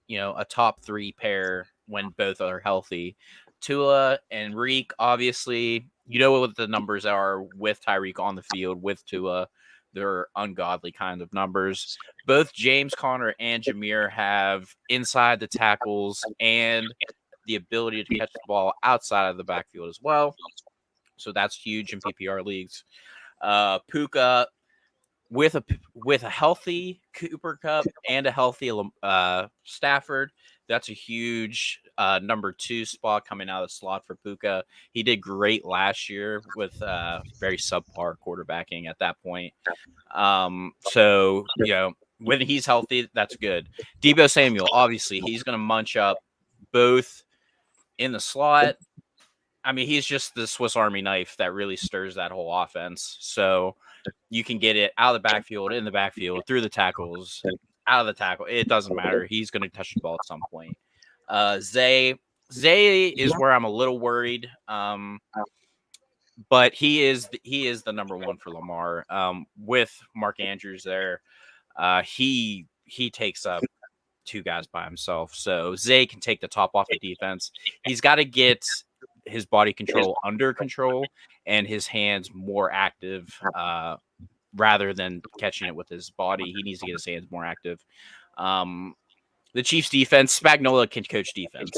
a top 3 pair when both are healthy. Tua and Reek, obviously, what the numbers are with Tyreek on the field, with Tua. They're ungodly kind of numbers. Both James Conner and Jameer have inside the tackles and the ability to catch the ball outside of the backfield as well. So that's huge in PPR leagues. Puka with a healthy Cooper Kupp and a healthy Stafford. That's a huge number 2 spot coming out of the slot for Puka. He did great last year with very subpar quarterbacking at that point. So when he's healthy, that's good. Deebo Samuel, obviously, he's going to munch up both in the slot. I mean, he's just the Swiss Army knife that really stirs that whole offense. So you can get it out of the backfield, in the backfield, through the tackles, out of the tackle. It doesn't matter. He's going to touch the ball at some point. Zay is where I'm a little worried. But he is the number 1 for Lamar. With Mark Andrews there, he takes up 2 guys by himself. So Zay can take the top off the defense. He's got to get his body control under control and his hands more active rather than catching it with his body. He needs to get his hands more active. The Chiefs defense, Spagnuolo can coach defense.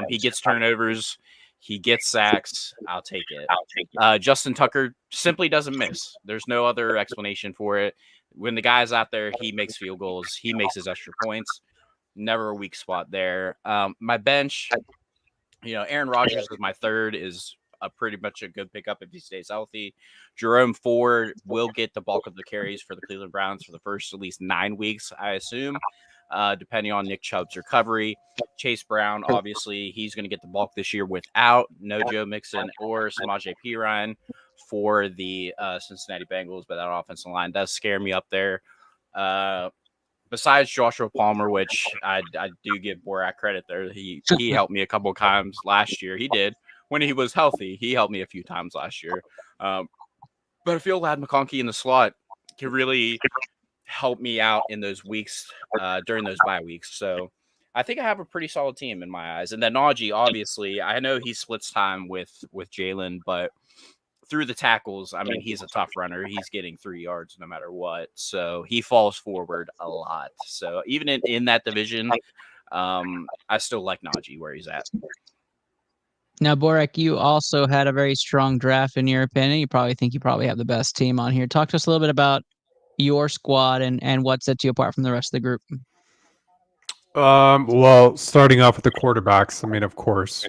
He gets turnovers. He gets sacks. I'll take it. Justin Tucker simply doesn't miss. There's no other explanation for it. When the guy's out there, he makes field goals. He makes his extra points. Never a weak spot there. My bench, Aaron Rodgers is my 3rd, is pretty much a good pickup if he stays healthy. Jerome Ford will get the bulk of the carries for the Cleveland Browns for the first at least 9 weeks, I assume, depending on Nick Chubb's recovery. Chase Brown, obviously, he's going to get the bulk this year without no Joe Mixon or Samaje Perine for the Cincinnati Bengals, but that offensive line does scare me up there. Besides Joshua Palmer, which I do give Borak credit there. He helped me a couple of times last year. He did. When he was healthy, he helped me a few times last year. But I feel Lad McConkey in the slot can really help me out in those weeks, during those bye weeks. So I think I have a pretty solid team in my eyes. And then Najee, obviously, I know he splits time with Jalen, but through the tackles, I mean, he's a tough runner. He's getting 3 yards no matter what. So he falls forward a lot. So even in that division, I still like Najee where he's at. Now, Borek, you also had a very strong draft in your opinion. You probably think you probably have the best team on here. Talk to us a little bit about your squad and what sets you apart from the rest of the group. Well, starting off with the quarterbacks, I mean, of course,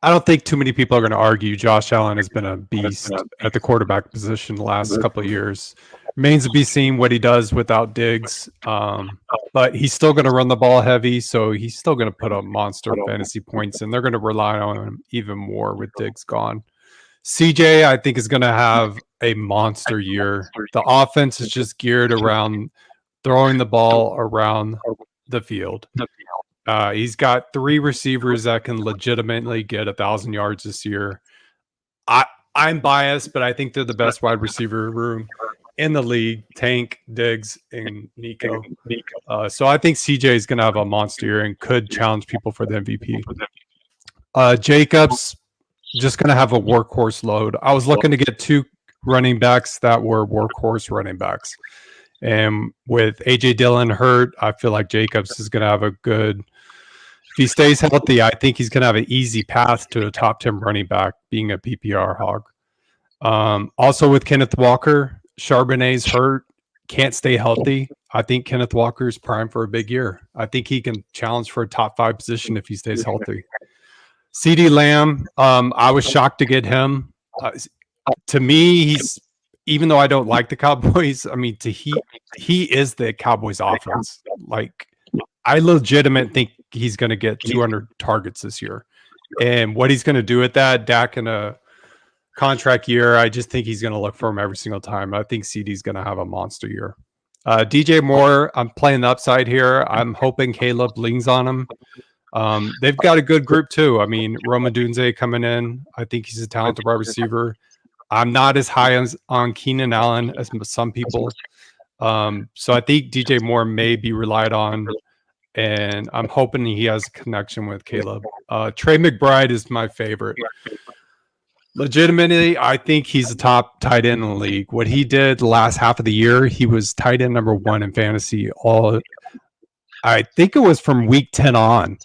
I don't think too many people are going to argue Josh Allen has been a beast at the quarterback position the last couple of years. Remains to be seen what he does without Diggs, but he's still going to run the ball heavy, so he's still going to put up monster fantasy points, and they're going to rely on him even more with Diggs gone. CJ, I think, is going to have a monster year. The offense is just geared around throwing the ball around the field. He's got 3 receivers that can legitimately get 1,000 yards this year. I'm biased, but I think they're the best wide receiver room in the league. Tank, Diggs, and Nico. So I think CJ is going to have a monster year and could challenge people for the MVP. Jacobs just going to have a workhorse load. I was looking to get 2 running backs that were workhorse running backs. And with A.J. Dillon hurt, I feel like Jacobs is going to have a good – if he stays healthy, I think he's going to have an easy path to a top 10 running back being a PPR hog. Also with Kenneth Walker, Charbonnet's hurt, can't stay healthy. I think Kenneth Walker's primed for a big year. I think he can challenge for a top 5 position if he stays healthy. CeeDee Lamb, I was shocked to get him. To me, he's – even though I don't like the Cowboys, I mean, he is the Cowboys offense. Like, I legitimately think he's going to get 200 targets this year. And what he's going to do with that, Dak in a contract year, I just think he's going to look for him every single time. I think CD's going to have a monster year. DJ Moore, I'm playing the upside here. I'm hoping Caleb leans on him. They've got a good group too. I mean, Roma Dunze coming in. I think he's a talented wide receiver. I'm not as high on Keenan Allen as some people. So I think DJ Moore may be relied on, and I'm hoping he has a connection with Caleb. Trey McBride is my favorite. Legitimately, I think he's the top tight end in the league. What he did the last half of the year, he was tight end number 1 in fantasy. I think it was from week 10 on.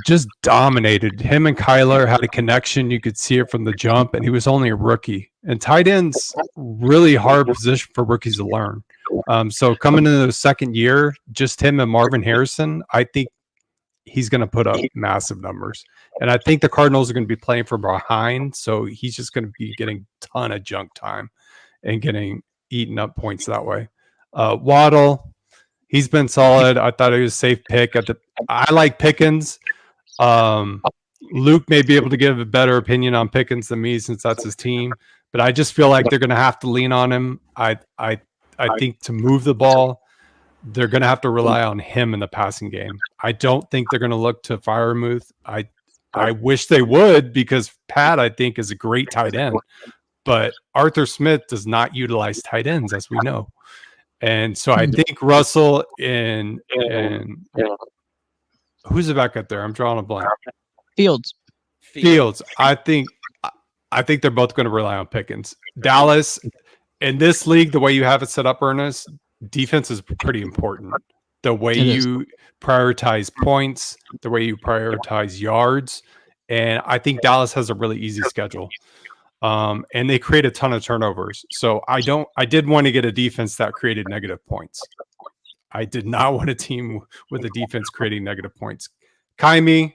Just dominated. Him and Kyler had a connection. You could see it from the jump, and he was only a rookie. And tight end's really hard position for rookies to learn. So coming into the second year, just him and Marvin Harrison, I think he's going to put up massive numbers. And I think the Cardinals are going to be playing from behind, so he's just going to be getting a ton of junk time and getting eaten up points that way. Waddle, he's been solid. I thought he was a safe pick. I like Pickens. Luke may be able to give a better opinion on Pickens than me since that's his team, but I just feel like they're going to have to lean on him. I think to move the ball, they're going to have to rely on him in the passing game. I don't think they're going to look to Freiermuth. I wish they would, because Pat, I think, is a great tight end, but Arthur Smith does not utilize tight ends, as we know. And so I think Russell and who's the back up there? I'm drawing a blank. Fields. I think they're both going to rely on Pickens. Dallas, in this league, the way you have it set up, Ernest, defense is pretty important. The way you prioritize points, the way you prioritize yards. And I think Dallas has a really easy schedule. And they create a ton of turnovers. So I did want to get a defense that created negative points. I did not want a team with a defense creating negative points. Kaimi,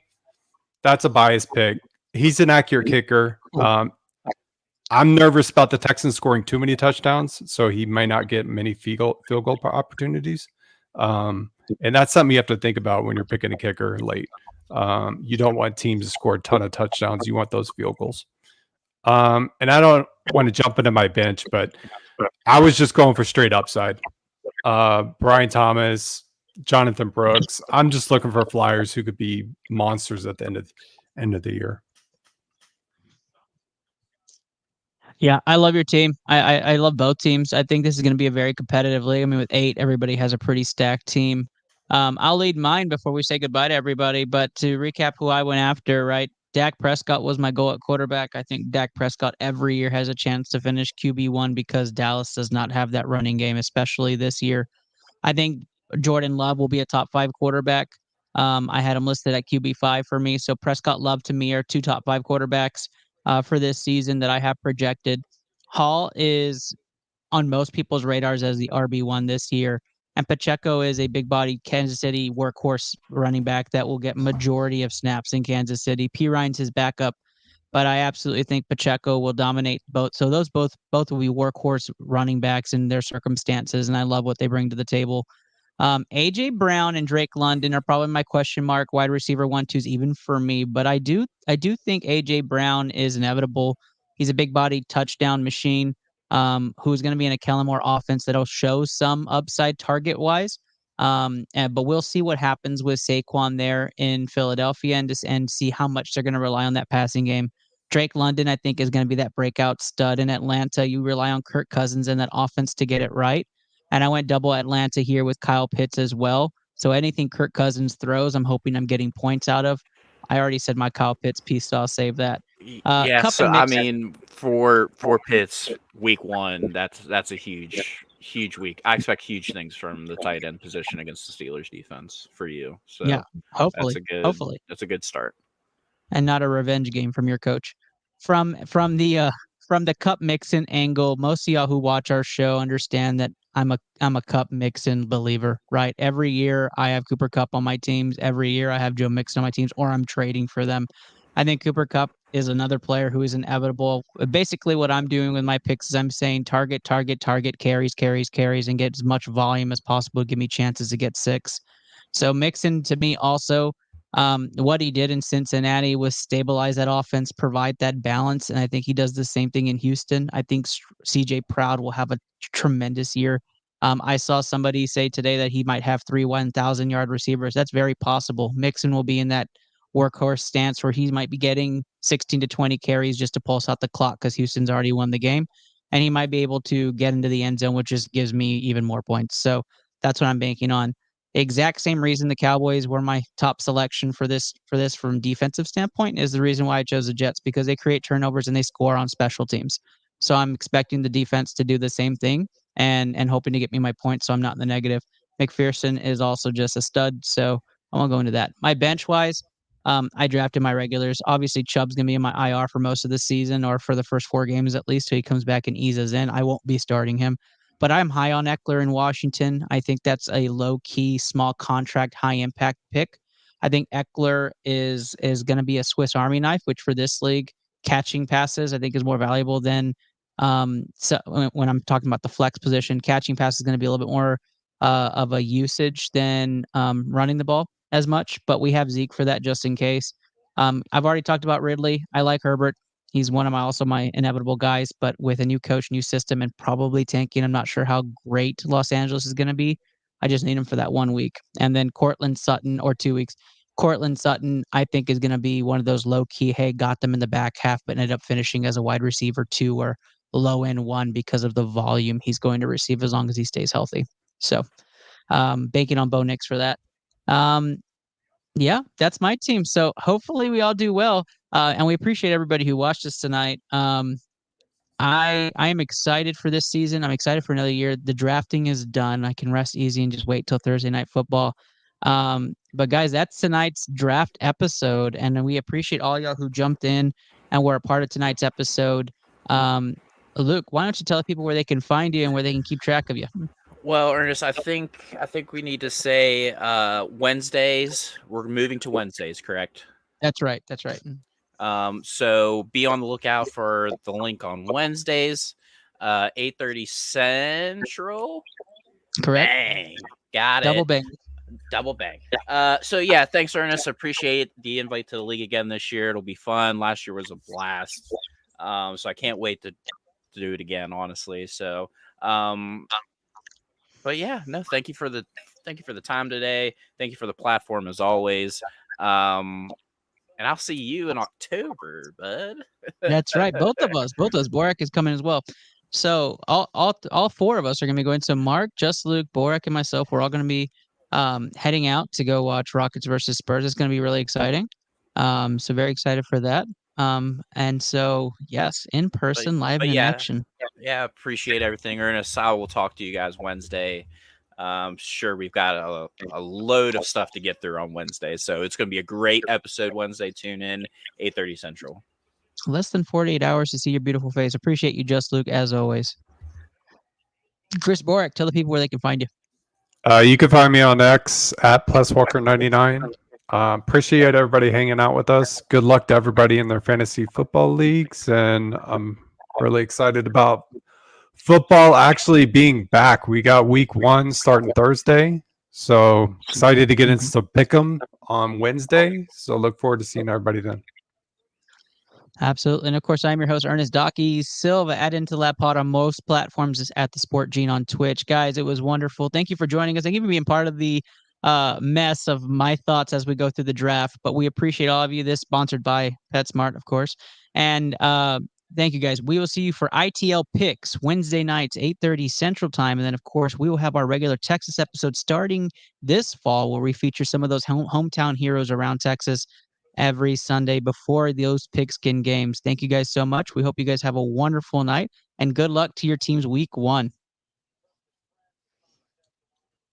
that's a biased pick. He's an accurate kicker. I'm nervous about the Texans scoring too many touchdowns, so he might not get many field goal opportunities. And that's something you have to think about when you're picking a kicker late. You don't want teams to score a ton of touchdowns. You want those field goals. And I don't want to jump into my bench, but I was just going for straight upside. Brian Thomas, Jonathan Brooks. I'm just looking for flyers who could be monsters at the end of the year. Yeah, I love your team. I love both teams. I think this is going to be a very competitive league. I mean, with 8, everybody has a pretty stacked team. I'll lead mine before we say goodbye to everybody. But to recap who I went after, right? Dak Prescott was my goal at quarterback. I think Dak Prescott every year has a chance to finish QB1 because Dallas does not have that running game, especially this year. I think Jordan Love will be a top 5 quarterback. I had him listed at QB5 for me. So Prescott, Love to me are 2 top 5 quarterbacks for this season that I have projected. Hall is on most people's radars as the RB1 this year. And Pacheco is a big-bodied Kansas City workhorse running back that will get majority of snaps in Kansas City. P. Ryan's his backup, but I absolutely think Pacheco will dominate both. So those both will be workhorse running backs in their circumstances, and I love what they bring to the table. AJ Brown and Drake London are probably my question mark wide receiver 1-2s even for me, but I do think AJ Brown is inevitable. He's a big-bodied touchdown machine who's going to be in a Kellen Moore offense that'll show some upside target-wise. But we'll see what happens with Saquon there in Philadelphia and see how much they're going to rely on that passing game. Drake London, I think, is going to be that breakout stud in Atlanta. You rely on Kirk Cousins and that offense to get it right. And I went double Atlanta here with Kyle Pitts as well. So anything Kirk Cousins throws, I'm hoping I'm getting points out of. I already said my Kyle Pitts piece, so I'll save that. Yeah, Cup so and I Mixon. mean, for Pitts, week 1, that's a huge week. I expect huge things from the tight end position against the Steelers defense for you. So yeah, hopefully, that's a good start. And not a revenge game from your coach. From the Cup Mixon angle, most of y'all who watch our show understand that I'm a Cup Mixon believer, right? Every year I have Cooper Kupp on my teams. Every year I have Joe Mixon on my teams, or I'm trading for them. I think Cooper Kupp is another player who is inevitable. Basically, what I'm doing with my picks is I'm saying target, carries, and get as much volume as possible to give me chances to get 6. So Mixon to me also, what he did in Cincinnati was stabilize that offense, provide that balance, and I think he does the same thing in Houston. I think CJ Proud will have a tremendous year. I saw somebody say today that he might have 3 1,000-yard receivers. That's very possible. Mixon will be in that workhorse stance where he might be getting 16 to 20 carries just to pulse out the clock because Houston's already won the game, and he might be able to get into the end zone, which just gives me even more points. So that's what I'm banking on. Exact same reason the Cowboys were my top selection for this from defensive standpoint is the reason why I chose the Jets, because they create turnovers and they score on special teams. So I'm expecting the defense to do the same thing and hoping to get me my points so I'm not in the negative. McPherson is also just a stud, so I won't go into that. My bench wise, I drafted my regulars. Obviously, Chubb's going to be in my IR for most of the season or for the first 4 games at least, so he comes back and eases in. I won't be starting him. But I'm high on Eckler in Washington. I think that's a low-key, small contract, high-impact pick. I think Eckler is going to be a Swiss Army knife, which for this league, catching passes, I think is more valuable than so when I'm talking about the flex position, catching passes is going to be a little bit more of a usage than running the ball as much. But we have Zeke for that just in case. I've already talked about Ridley. I like Herbert. He's one of my inevitable guys, but with a new coach, new system, and probably tanking, I'm not sure how great Los Angeles is going to be. I just need him for that 1 week. And then Cortland Sutton, or 2 weeks. Cortland Sutton, I think, is going to be one of those low-key, hey, got them in the back half, but ended up finishing as a wide receiver 2 or low-end 1 because of the volume he's going to receive as long as he stays healthy. So banking on Bo Nix for that. Yeah, that's my team. So hopefully we all do well. And we appreciate everybody who watched us tonight. I am excited for this season. I'm excited for another year. The drafting is done. I can rest easy and just wait till Thursday Night Football. But guys, that's tonight's draft episode, and we appreciate all y'all who jumped in and were a part of tonight's episode. Luke, why don't you tell people where they can find you and where they can keep track of you? Well, Ernest, I think we need to say Wednesdays. We're moving to Wednesdays, correct? That's right. So be on the lookout for the link on Wednesdays, 8:30 Central. Correct. Bang. Got it. Double bang. So yeah, thanks, Ernest. Appreciate the invite to the league again this year. It'll be fun. Last year was a blast. So I can't wait to do it again, honestly. So but yeah, no, thank you for the time today. Thank you for the platform as always. And I'll see you in October, bud. That's right. Both of us. Borak is coming as well. So all 4 of us are going to be going. So Mark, Just Luke, Borak, and myself, we're all going to be heading out to go watch Rockets versus Spurs. It's going to be really exciting. So very excited for that. And so, yes, in person, live and in action. Yeah, appreciate everything, Ernest. I will talk to you guys Wednesday. I'm sure we've got a load of stuff to get through on Wednesday. So it's going to be a great episode Wednesday. Tune in, 8:30 Central. Less than 48 hours to see your beautiful face. Appreciate you, Just Luke, as always. Chris Borick, tell the people where they can find you. You can find me on X at +Walker99. Appreciate everybody hanging out with us. Good luck to everybody in their fantasy football leagues. And I'm really excited about football actually being back. We got week 1 starting Thursday. So excited to get into Pick'em on Wednesday. So look forward to seeing everybody then. Absolutely. And of course, I'm your host, Ernest Docky Silva at Into Lab Pod on most platforms, is at the Sport Gene on Twitch. Guys, it was wonderful. Thank you for joining us. Thank you for being part of the mess of my thoughts as we go through the draft. But we appreciate all of you. This sponsored by PetSmart, of course. And thank you, guys. We will see you for ITL Picks Wednesday nights, 8:30 Central Time. And then, of course, we will have our regular Texas episode starting this fall, where we feature some of those hometown heroes around Texas every Sunday before those pigskin games. Thank you guys so much. We hope you guys have a wonderful night, and good luck to your teams week 1.